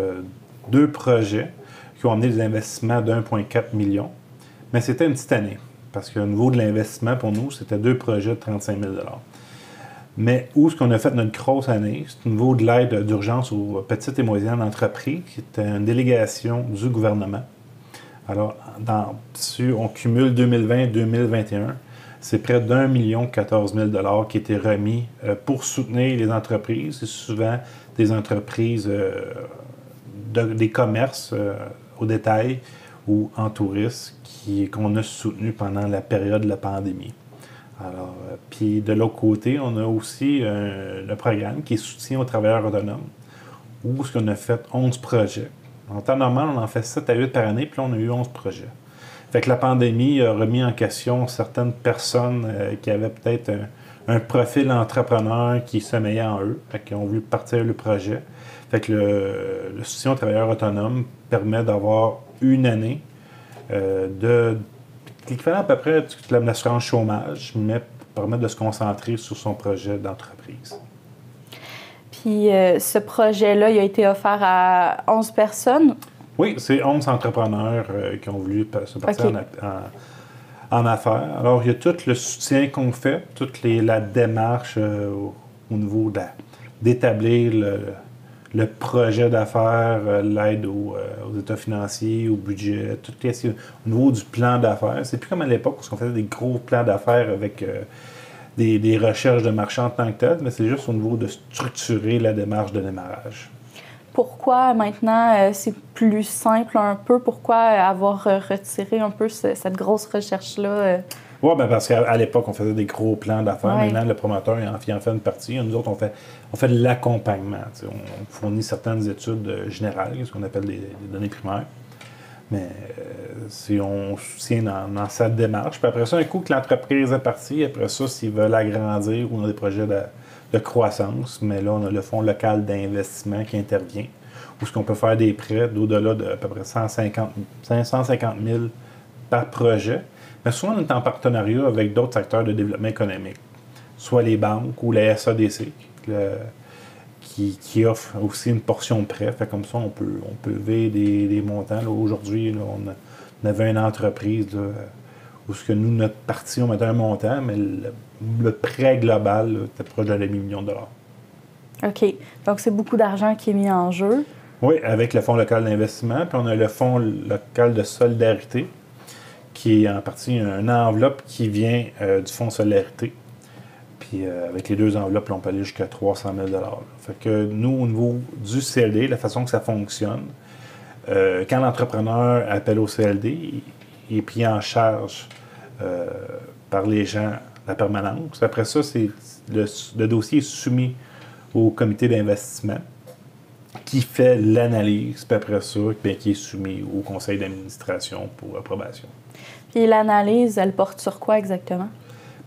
2 projets qui ont amené des investissements de 1,4 million. Mais c'était une petite année, parce qu'au niveau de l'investissement, pour nous, c'était 2 projets de 35 000 $. Mais où est-ce qu'on a fait notre grosse année? C'est au niveau de l'aide d'urgence aux petites et moyennes entreprises, qui est une délégation du gouvernement. Alors, on cumule 2020-2021. C'est près d'1 14 000 $ qui étaient remis pour soutenir les entreprises. C'est souvent des entreprises, des commerces au détail ou en tourisme qu'on a soutenus pendant la période de la pandémie. Alors, puis de l'autre côté, on a aussi le programme qui est soutien aux travailleurs autonomes, où ce qu'on a fait 11 projets. En temps normal, on en fait 7 à 8 par année, puis là, on a eu 11 projets. Fait que la pandémie a remis en question certaines personnes qui avaient peut-être un profil entrepreneur qui sommeillait en eux, fait qu'ils ont voulu partir le projet. Fait que le soutien aux travailleurs autonomes permet d'avoir une année l'équivalent à peu près de l'assurance chômage, mais permet de se concentrer sur son projet d'entreprise. Puis ce projet-là, il a été offert à 11 personnes. Oui, c'est 11 entrepreneurs qui ont voulu se partir OK. en affaires. Alors, il y a tout le soutien qu'on fait, toute la démarche au niveau d'établir le projet d'affaires, l'aide aux états financiers, au budget, au niveau du plan d'affaires. C'est plus comme à l'époque où on faisait des gros plans d'affaires avec des recherches de marché en tant que tel, mais c'est juste au niveau de structurer la démarche de démarrage. Pourquoi maintenant c'est plus simple un peu? Pourquoi avoir retiré un peu cette grosse recherche-là? Oui, ben parce qu'à l'époque, on faisait des gros plans d'affaires. Ouais. Maintenant, le promoteur il en fait une partie. Nous autres, on fait de l'accompagnement. On fournit certaines études générales, ce qu'on appelle des données primaires. Mais si on soutient dans sa démarche. Puis après ça, un coup que l'entreprise est partie, après ça, s'ils veulent agrandir ou on a des projets de croissance, mais là, on a le fonds local d'investissement qui intervient, où ce qu'on peut faire des prêts d'au-delà de à peu près 550 000 par projet. Mais souvent, on est en partenariat avec d'autres acteurs de développement économique, soit les banques ou la SADC, qui offrent aussi une portion de prêt. Fait comme ça, on peut lever des montants. Là, aujourd'hui, là, on avait une entreprise là, où ce que nous, notre partie, on mettait un montant, mais le prêt global là, était proche de $1 million. OK. Donc, c'est beaucoup d'argent qui est mis en jeu. Oui, avec le Fonds local d'investissement. Puis on a le Fonds local de solidarité, qui est en partie une enveloppe qui vient du Fonds solidarité. Puis avec les deux enveloppes, là, on peut aller jusqu'à 300 000 $. Fait que nous, au niveau du CLD, la façon que ça fonctionne, quand l'entrepreneur appelle au CLD, il est pris en charge par les gens de la permanence. Après ça, le dossier est soumis au comité d'investissement qui fait l'analyse, puis après ça, bien, qui est soumis au conseil d'administration pour approbation. Puis l'analyse, elle porte sur quoi exactement?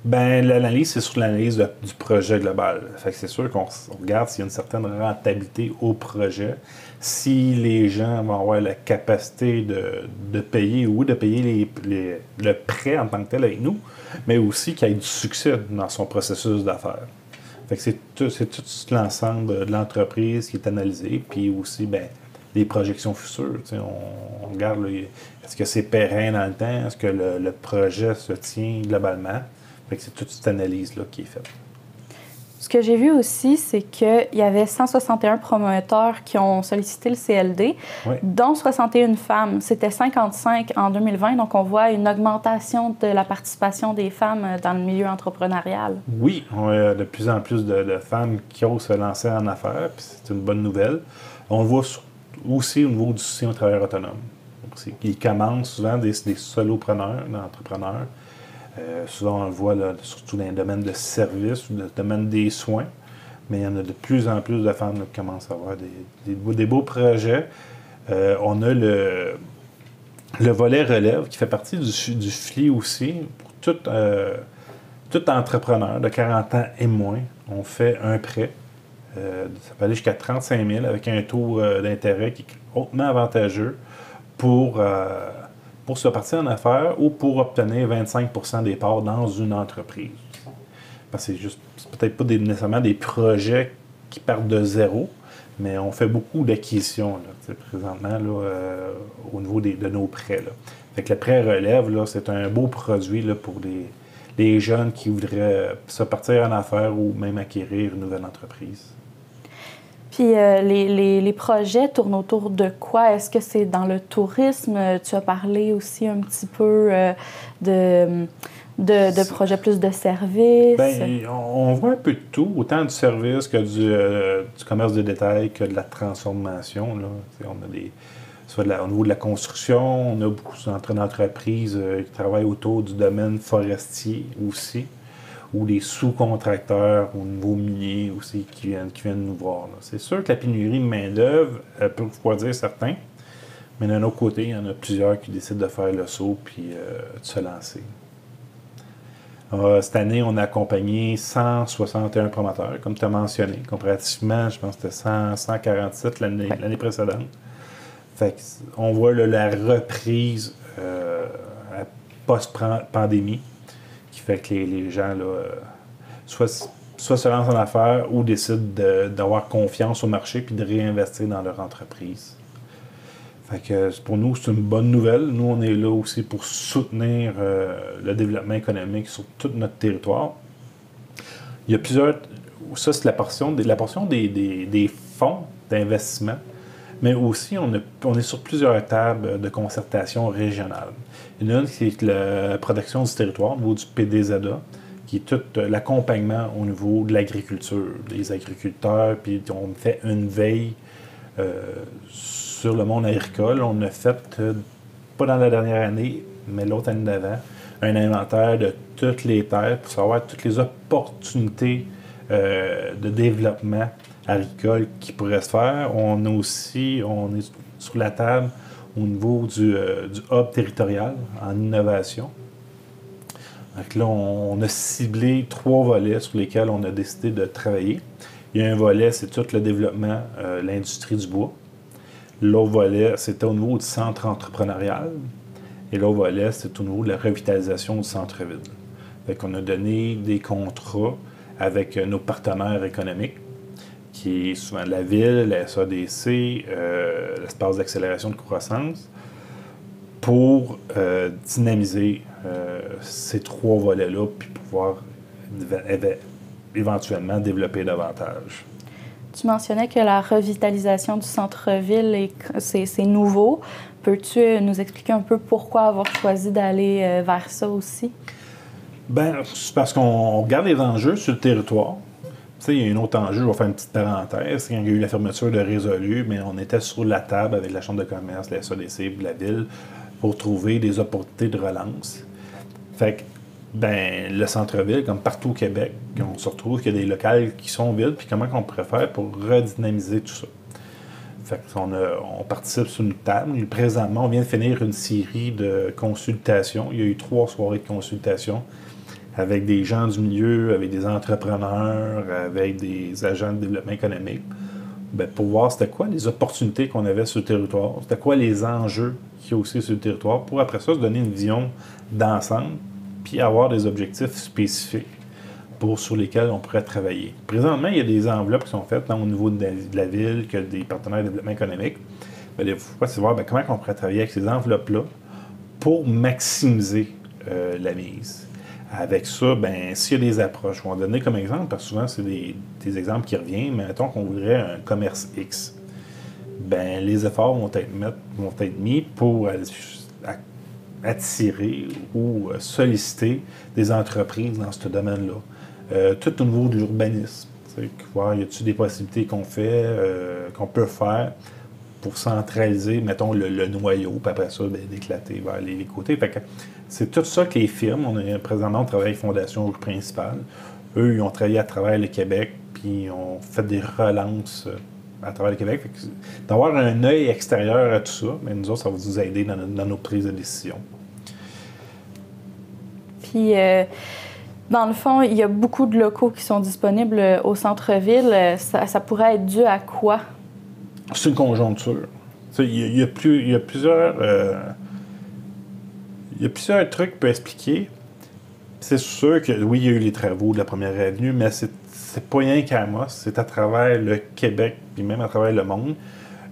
Bien, l'analyse, c'est sur l'analyse du projet global. Fait que c'est sûr qu'on regarde s'il y a une certaine rentabilité au projet, si les gens vont avoir la capacité de payer ou de payer le prêt en tant que tel avec nous, mais aussi qu'il y ait du succès dans son processus d'affaires. Fait que c'est tout l'ensemble de l'entreprise qui est analysé, puis aussi, bien, les projections futures. On regarde, là, est-ce que c'est périn dans le temps? Est-ce que le projet se tient globalement? Fait que c'est toute cette analyse-là qui est faite. Ce que j'ai vu aussi, c'est qu'il y avait 161 promoteurs qui ont sollicité le CLD, Oui. dont 61 femmes. C'était 55 en 2020, donc on voit une augmentation de la participation des femmes dans le milieu entrepreneurial. Oui, on a de plus en plus de femmes qui osent se lancer en affaires, puis c'est une bonne nouvelle. On le voit aussi au niveau du soutien aux travailleurs autonomes. Ils commencent souvent des solopreneurs, des entrepreneurs. Souvent, on le voit là, surtout dans les domaines de services ou dans le domaine des soins. Mais il y en a de plus en plus de femmes là, qui commencent à avoir des beaux projets. On a le volet relève qui fait partie du FLI aussi. Pour tout entrepreneur de 40 ans et moins, on fait un prêt. Ça peut aller jusqu'à 35 000 avec un taux d'intérêt qui est hautement avantageux pour se partir en affaires ou pour obtenir 25 % des parts dans une entreprise. Parce que c'est peut-être pas nécessairement des projets qui partent de zéro, mais on fait beaucoup d'acquisitions là, présentement là, au niveau de nos prêts. Là. Fait que le prêt relève, là, c'est un beau produit là, pour les jeunes qui voudraient se partir en affaires ou même acquérir une nouvelle entreprise. Puis les projets tournent autour de quoi? Est-ce que c'est dans le tourisme? Tu as parlé aussi un petit peu de projets plus de services. Bien, on voit un peu de tout, autant du service que du commerce de détail que de la transformation. Là. On a soit au niveau de la construction, on a beaucoup d'entreprises qui travaillent autour du domaine forestier aussi, ou des sous-contracteurs au niveau minier aussi qui viennent nous voir. Là. C'est sûr que la pénurie de main-d'œuvre peut refroidir certains, mais d'un autre côté, il y en a plusieurs qui décident de faire le saut puis de se lancer. Cette année, on a accompagné 161 promoteurs, comme tu as mentionné, comparativement, je pense que c'était 147 l'année précédente. Fait on voit là, la reprise post-pandémie qui fait que les gens là, soit se lancent en affaires ou décident d'avoir confiance au marché puis de réinvestir dans leur entreprise. Fait que pour nous, c'est une bonne nouvelle. Nous, on est là aussi pour soutenir le développement économique sur tout notre territoire. Il y a plusieurs... Ça, c'est la portion des fonds d'investissement, mais aussi, on est sur plusieurs tables de concertation régionale. Il y en a une qui est la protection du territoire au niveau du PDZA, qui est tout l'accompagnement au niveau de l'agriculture, des agriculteurs, puis on fait une veille sur le monde agricole. On a fait, pas dans la dernière année, mais l'autre année d'avant, un inventaire de toutes les terres pour savoir toutes les opportunités de développement agricole qui pourraient se faire. On est sur la table au niveau du hub territorial en innovation. Donc là, on a ciblé 3 volets sur lesquels on a décidé de travailler. Il y a un volet, c'est tout le développement de l'industrie du bois. L'autre volet, c'était au niveau du centre entrepreneurial. Et l'autre volet, c'est au niveau de la revitalisation du centre-ville. Fait qu'on a donné des contrats avec nos partenaires économiques, qui est souvent la ville, la SADC, l'espace d'accélération de croissance, pour dynamiser ces 3 volets-là, puis pouvoir éventuellement développer davantage. Tu mentionnais que la revitalisation du centre-ville, c'est nouveau. Peux-tu nous expliquer un peu pourquoi avoir choisi d'aller vers ça aussi? Bien, c'est parce qu'on regarde les enjeux sur le territoire. Tu sais, il y a un autre enjeu, je vais faire une petite parenthèse. Quand il y a eu la fermeture de Résolu, mais on était sur la table avec la Chambre de commerce, la SADC et la Ville pour trouver des opportunités de relance. Fait que, ben, le centre-ville, comme partout au Québec, on se retrouve qu'il y a des locales qui sont vides, puis comment on pourrait faire pour redynamiser tout ça. Fait on participe sur une table. Et présentement, on vient de finir une série de consultations. Il y a eu 3 soirées de consultation avec des gens du milieu, avec des entrepreneurs, avec des agents de développement économique, bien, pour voir c'était quoi les opportunités qu'on avait sur le territoire, c'était quoi les enjeux qu'il y a aussi sur le territoire, pour après ça se donner une vision d'ensemble, puis avoir des objectifs spécifiques sur lesquels on pourrait travailler. Présentement, il y a des enveloppes qui sont faites au niveau de la ville, que des partenaires de développement économique. Bien, des fois, c'est voir comment on pourrait travailler avec ces enveloppes-là pour maximiser la mise. Avec ça, ben, s'il y a des approches, on va donner comme exemple, parce que souvent, c'est des exemples qui reviennent, mais mettons qu'on voudrait un commerce X. Ben, les efforts vont être mis pour attirer ou solliciter des entreprises dans ce domaine-là. Tout au niveau de l'urbanisme. Voir, y a-t-il des possibilités qu'on peut faire pour centraliser, mettons, le noyau, puis après ça, ben, d'éclater vers les côtés. Fait que c'est tout ça que les firmes, présentement, on travaille avec Fondation Rue Principale. Eux, ils ont travaillé à travers le Québec, puis ils ont fait des relances à travers le Québec. Fait que d'avoir un œil extérieur à tout ça, mais nous autres, ça va nous aider dans nos prises de décision. Puis, dans le fond, il y a beaucoup de locaux qui sont disponibles au centre-ville. Ça pourrait être dû à quoi? C'est une conjoncture. Il y a plusieurs trucs pour expliquer. C'est sûr que, oui, il y a eu les travaux de la première avenue, mais c'est pas rien qu'à Amos, c'est à travers le Québec, puis même à travers le monde.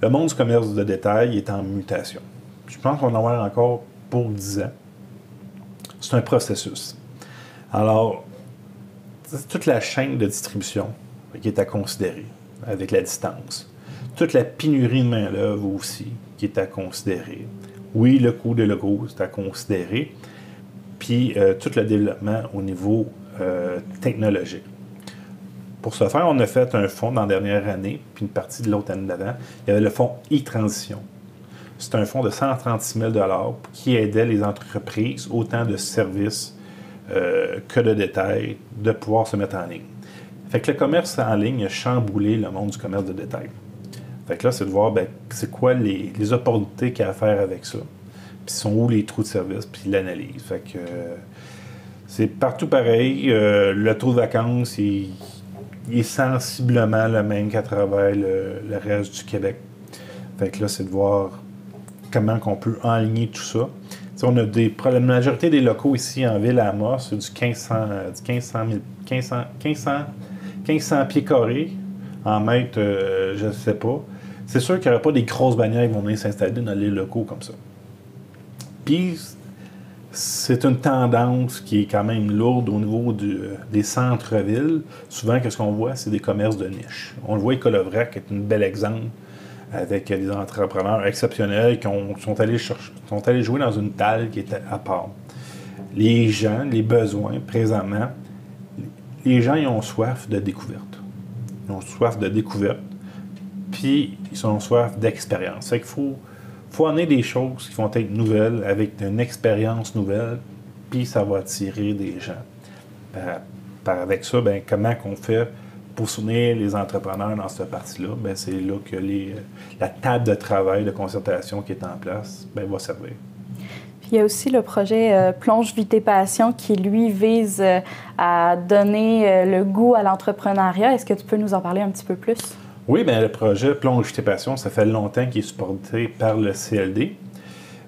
Le monde du commerce de détail est en mutation. Je pense qu'on va en avoir encore pour 10 ans. C'est un processus. Alors, c'est toute la chaîne de distribution qui est à considérer avec la distance. Toute la pénurie de main-d'œuvre aussi qui est à considérer. Oui, le coût de locaux, c'est à considérer. Puis, tout le développement au niveau technologique. Pour ce faire, on a fait un fonds dans la dernière année, puis une partie de l'autre année d'avant. Il y avait le fonds e-transition. C'est un fonds de 136 000 $ qui aidait les entreprises, autant de services que de détail, de pouvoir se mettre en ligne. Fait que le commerce en ligne a chamboulé le monde du commerce de détail. Fait que là, c'est de voir c'est quoi les opportunités qu'il y a à faire avec ça. Puis sont où les trous de service, puis l'analyse. Fait que c'est partout pareil. Le taux de vacances, il est sensiblement le même qu'à travers le reste du Québec. Fait que là, c'est de voir comment on peut enligner tout ça. T'sais, on a la majorité des locaux ici en ville à Amos, c'est du 1500 pieds carrés. En mètres, je ne sais pas. c'est sûr qu'il n'y aura pas des grosses bannières qui vont venir s'installer dans les locaux comme ça. Puis, c'est une tendance qui est quand même lourde au niveau des centres-villes. Souvent, qu'est-ce qu'on voit? C'est des commerces de niche. On le voit, Écolovrac est un bel exemple avec des entrepreneurs exceptionnels qui sont allés jouer dans une talle qui était à part. Les gens, les besoins, présentement, les gens, ils ont soif de découverte. Ils ont soif de découverte, puis ils ont soif d'expérience. Fait qu'il faut amener des choses qui vont être nouvelles, avec une expérience nouvelle, puis ça va attirer des gens. Avec ça, comment qu'on fait pour soutenir les entrepreneurs dans cette partie-là? C'est là que la table de travail, de concertation qui est en place, va servir. Puis il y a aussi le projet Plonge Vie tes passions qui, lui, vise à donner le goût à l'entrepreneuriat. Est-ce que tu peux nous en parler un petit peu plus? Oui, le projet Plonge tes passions, ça fait longtemps qu'il est supporté par le CLD.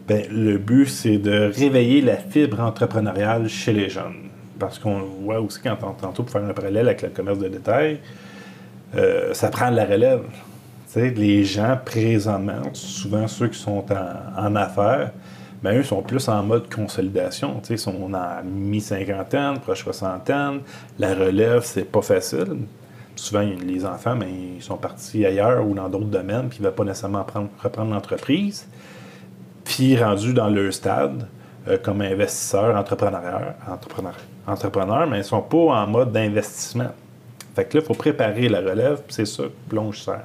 Le but, c'est de réveiller la fibre entrepreneuriale chez les jeunes. Parce qu'on voit aussi, tantôt, pour faire un parallèle avec le commerce de détail, ça prend de la relève. Les gens, présentement, souvent ceux qui sont en affaires, eux sont plus en mode consolidation. Ils sont en mi-cinquantaine, proche soixantaine. La relève, c'est pas facile. Souvent, les enfants, ils sont partis ailleurs ou dans d'autres domaines, puis ils ne veulent pas nécessairement reprendre l'entreprise. Puis, rendus dans leur stade, comme investisseurs, entrepreneurs, mais ils ne sont pas en mode d'investissement. Fait que là, il faut préparer la relève, puis c'est ça que Plonge sert.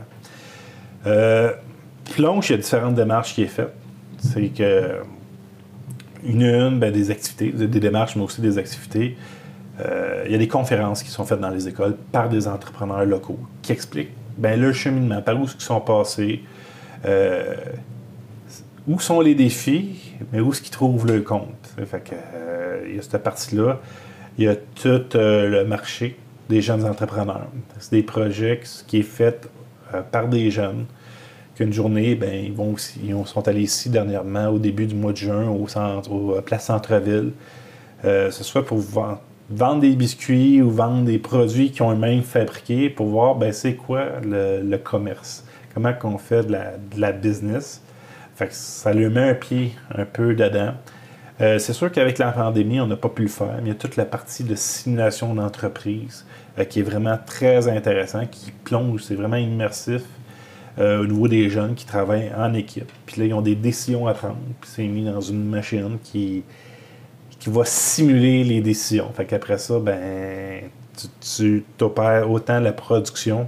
Plonge, il y a différentes démarches qui sont faites. C'est que des activités, des démarches, mais aussi des activités. Il y a des conférences qui sont faites dans les écoles par des entrepreneurs locaux qui expliquent leur cheminement, par où ils sont passés, où sont les défis, mais où est-ce qu'ils trouvent le compte. Fait que, il y a cette partie-là. Il y a tout le marché des jeunes entrepreneurs. C'est des projets qui est fait par des jeunes. Qu'une journée, ils sont allés ici dernièrement, au début du mois de juin, au Place Centre-Ville. Ce soit pour vendre des biscuits ou vendre des produits qui ont eux-mêmes fabriqués pour voir c'est quoi le commerce. Comment qu'on fait de la business. Fait que ça lui met un pied un peu dedans. C'est sûr qu'avec la pandémie, on n'a pas pu le faire, mais il y a toute la partie de simulation d'entreprise qui est vraiment très intéressant, qui plonge, c'est vraiment immersif au niveau des jeunes qui travaillent en équipe. Puis là, ils ont des décisions à prendre, puis c'est mis dans une machine qui va simuler les décisions. Fait qu'après ça, tu opères autant la production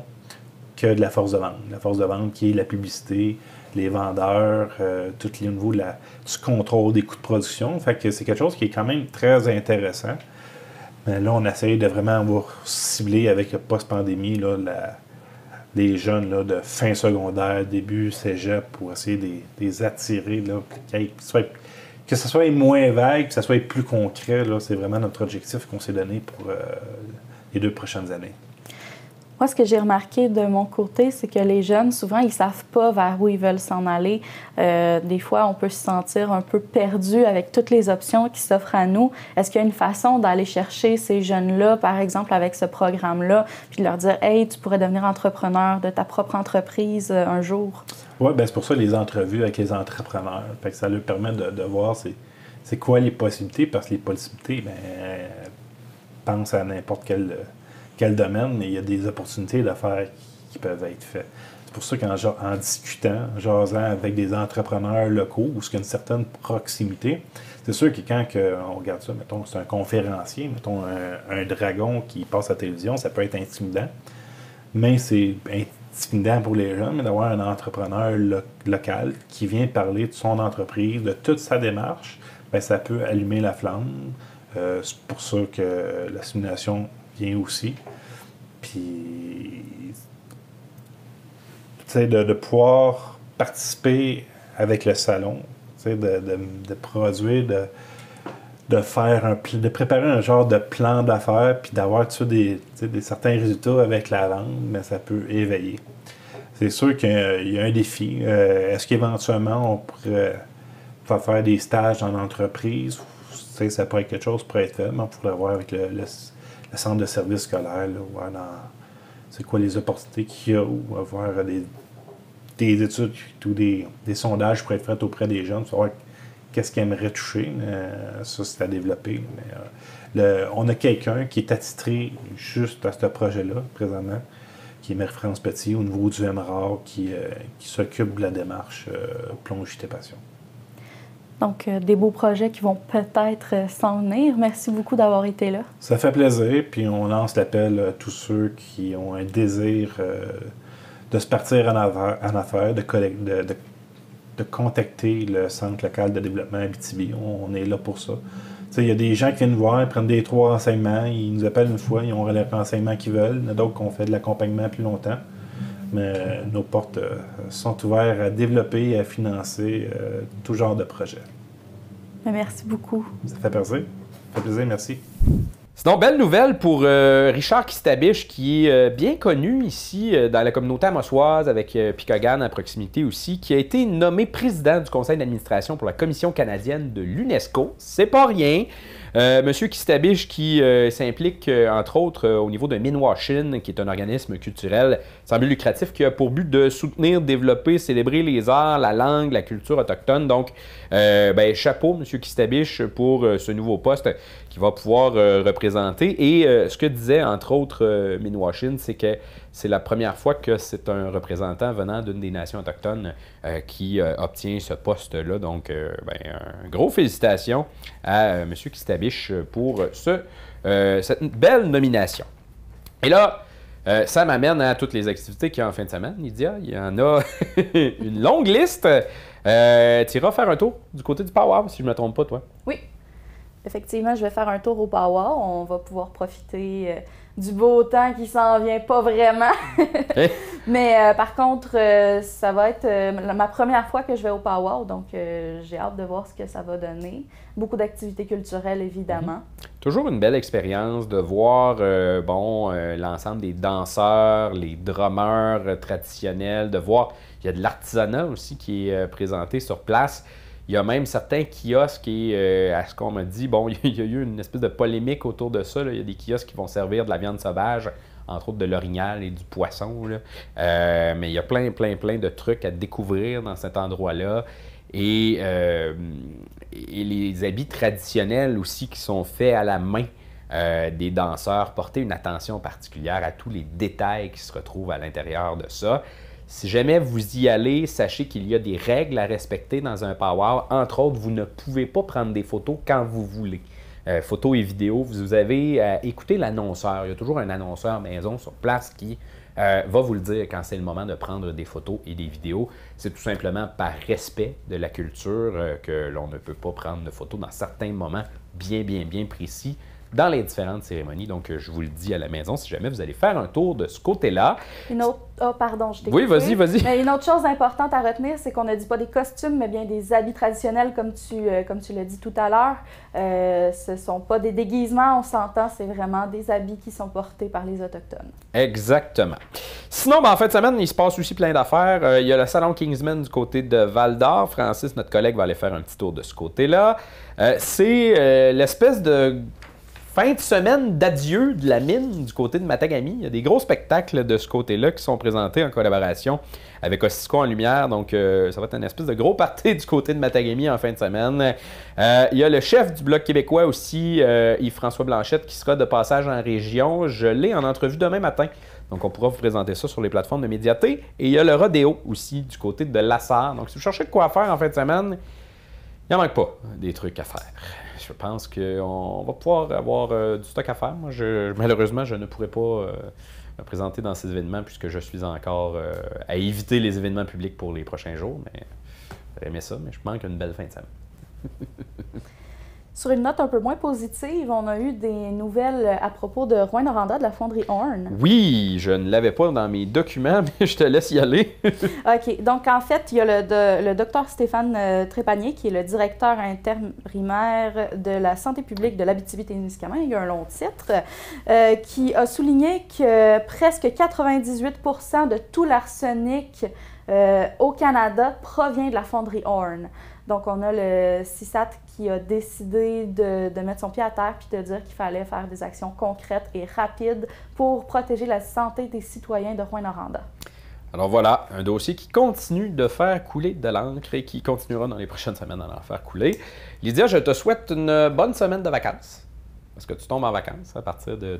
que de la force de vente. La force de vente qui est la publicité, les vendeurs, tout le niveau du contrôle des coûts de production. Fait que c'est quelque chose qui est quand même très intéressant. Mais là, on essaye de vraiment cibler avec le post-pandémie là, les jeunes là, de fin secondaire, début cégep, pour essayer de les attirer, là, que ce soit moins vague, que ce soit plus concret. Là, c'est vraiment notre objectif qu'on s'est donné pour les 2 prochaines années. Moi, ce que j'ai remarqué de mon côté, c'est que les jeunes, souvent, ils ne savent pas vers où ils veulent s'en aller. Des fois, on peut se sentir un peu perdu avec toutes les options qui s'offrent à nous. Est-ce qu'il y a une façon d'aller chercher ces jeunes-là, par exemple, avec ce programme-là, puis de leur dire « Hey, tu pourrais devenir entrepreneur de ta propre entreprise un jour? » Oui, c'est pour ça les entrevues avec les entrepreneurs. Fait que ça leur permet de voir c'est quoi les possibilités, parce que les possibilités, pensent à n'importe quel domaine, mais il y a des opportunités d'affaires qui peuvent être faites. C'est pour ça qu'en discutant, en jasant avec des entrepreneurs locaux, où il y a une certaine proximité, c'est sûr que quand on regarde ça, mettons, c'est un conférencier, mettons un dragon qui passe à la télévision, ça peut être intimidant, mais c'est intimidant pour les jeunes, mais d'avoir un entrepreneur local qui vient parler de son entreprise, de toute sa démarche, ça peut allumer la flamme. C'est pour ça que la simulation vient aussi. Puis, de pouvoir participer avec le salon, de produire, de préparer un genre de plan d'affaires, puis d'avoir des certains résultats avec la vente, mais ça peut éveiller. C'est sûr qu'il y a un défi. Est-ce qu'éventuellement, on pourrait faire des stages dans l'entreprise? Ça pourrait être quelque chose qui pourrait être fait, mais on pourrait voir avec le centre de services scolaires, là, voir c'est quoi les opportunités qu'il y a, ou avoir des études, tous des sondages pourraient être faits auprès des jeunes pour savoir qu'est-ce qu'ils aimeraient toucher. Ça, c'est à développer. Mais, on a quelqu'un qui est attitré juste à ce projet-là, présentement, qui est Marie-France Petit, au niveau du MRAR, qui s'occupe de la démarche Plonge tes passions. Donc, des beaux projets qui vont peut-être s'en venir. Merci beaucoup d'avoir été là. Ça fait plaisir, puis on lance l'appel à tous ceux qui ont un désir de se partir en affaires, de contacter le Centre local de développement Abitibi. On est là pour ça. Il y a des gens qui viennent nous voir, ils prennent des 3 renseignements, ils nous appellent une fois, ils ont les renseignements qu'ils veulent. Il y en a d'autres qui ont fait de l'accompagnement plus longtemps. Mais nos portes sont ouvertes à développer et à financer tout genre de projets. Merci beaucoup. Ça fait plaisir. Ça fait plaisir, merci. Sinon, belle nouvelle pour Richard Kistabiche, qui est bien connu ici dans la communauté amossoise, avec Picogan à proximité aussi, qui a été nommé président du conseil d'administration pour la Commission canadienne de l'UNESCO. C'est pas rien. Monsieur Kistabiche qui s'implique, entre autres, au niveau de Minwashin, qui est un organisme culturel sans but lucratif qui a pour but de soutenir, développer, célébrer les arts, la langue, la culture autochtone. Donc, chapeau, Monsieur Kistabiche, pour ce nouveau poste qu'il va pouvoir représenter. Et ce que disait, entre autres, Minwashin, c'est que c'est la première fois que c'est un représentant venant d'une des nations autochtones qui obtient ce poste-là. Donc, un gros félicitations à M. Kistabiche pour cette belle nomination. Et là, ça m'amène à toutes les activités qu'il y a en fin de semaine. Lydia, il y en a une longue liste. Tu iras faire un tour du côté du Powwow, si je ne me trompe pas, toi. Oui. Effectivement, je vais faire un tour au Powwow. On va pouvoir profiter du beau temps qui s'en vient pas vraiment. Mais par contre, ça va être ma première fois que je vais au Powwow, donc j'ai hâte de voir ce que ça va donner. Beaucoup d'activités culturelles, évidemment. Toujours une belle expérience de voir l'ensemble des danseurs, les drummers traditionnels, de voir, il y a de l'artisanat aussi qui est présenté sur place. Il y a même certains kiosques et, à ce qu'on m'a dit, il y a eu une espèce de polémique autour de ça. Là. Il y a des kiosques qui vont servir de la viande sauvage, entre autres de l'orignal et du poisson. Là. Mais il y a plein de trucs à découvrir dans cet endroit-là. Et les habits traditionnels aussi qui sont faits à la main des danseurs, porter une attention particulière à tous les détails qui se retrouvent à l'intérieur de ça. Si jamais vous y allez, sachez qu'il y a des règles à respecter dans un powwow. Entre autres, vous ne pouvez pas prendre des photos quand vous voulez. Photos et vidéos, vous avez à écouter l'annonceur. Il y a toujours un annonceur maison sur place qui va vous le dire quand c'est le moment de prendre des photos et des vidéos. C'est tout simplement par respect de la culture que l'on ne peut pas prendre de photos dans certains moments bien précis dans les différentes cérémonies. Donc, je vous le dis à la maison, si jamais vous allez faire un tour de ce côté-là. Une autre... Oh, pardon, je t'ai Oui, coupé. vas-y. Mais une autre chose importante à retenir, c'est qu'on ne dit pas des costumes, mais bien des habits traditionnels, comme tu l'as dit tout à l'heure. Ce ne sont pas des déguisements, on s'entend, c'est vraiment des habits qui sont portés par les Autochtones. Exactement. Sinon, en fin de semaine, il se passe aussi plein d'affaires. Il y a le Salon Kingsman du côté de Val-d'Or. Francis, notre collègue, va aller faire un petit tour de ce côté-là. C'est l'espèce de fin de semaine d'adieu de la mine du côté de Matagami. Il y a des gros spectacles de ce côté-là qui sont présentés en collaboration avec Ossisco en Lumière. Donc, ça va être une espèce de gros party du côté de Matagami en fin de semaine. Il y a le chef du Bloc québécois aussi, Yves-François Blanchette, qui sera de passage en région. Je l'ai en entrevue demain matin. Donc, on pourra vous présenter ça sur les plateformes de Médiaté. Et il y a le rodéo aussi du côté de Lassar. Donc, si vous cherchez de quoi faire en fin de semaine, il n'en manque pas des trucs à faire. Je pense qu'on va pouvoir avoir du stock à faire. Moi, malheureusement, je ne pourrais pas me présenter dans ces événements puisque je suis encore à éviter les événements publics pour les prochains jours. Mais j'aurais aimé ça, mais je manque une belle fin de semaine. Sur une note un peu moins positive, on a eu des nouvelles à propos de Rouyn-Noranda de la fonderie Horn. Oui, je ne l'avais pas dans mes documents, mais je te laisse y aller. OK. Donc, en fait, il y a le docteur Stéphane Trépanier, qui est le directeur intérimaire de la santé publique de l'Abitibi-Témiscamingue. Il y a un long titre, qui a souligné que presque 98% de tout l'arsenic au Canada provient de la fonderie Horn. Donc, on a le CISAT qui a décidé de mettre son pied à terre puis de dire qu'il fallait faire des actions concrètes et rapides pour protéger la santé des citoyens de Rouyn-Noranda. Alors voilà, un dossier qui continue de faire couler de l'encre et qui continuera dans les prochaines semaines à en faire couler. Lydia, je te souhaite une bonne semaine de vacances. Parce que tu tombes en vacances à partir de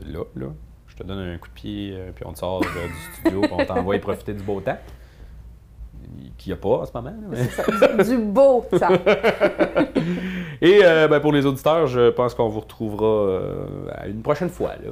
là. Je te donne un coup de pied, puis on te sort du studio, puis on t'envoie profiter du beau temps. Qu'il n'y a pas en ce moment. Mais... C'est ça, du beau temps. Et pour les auditeurs, je pense qu'on vous retrouvera à une prochaine fois. Là.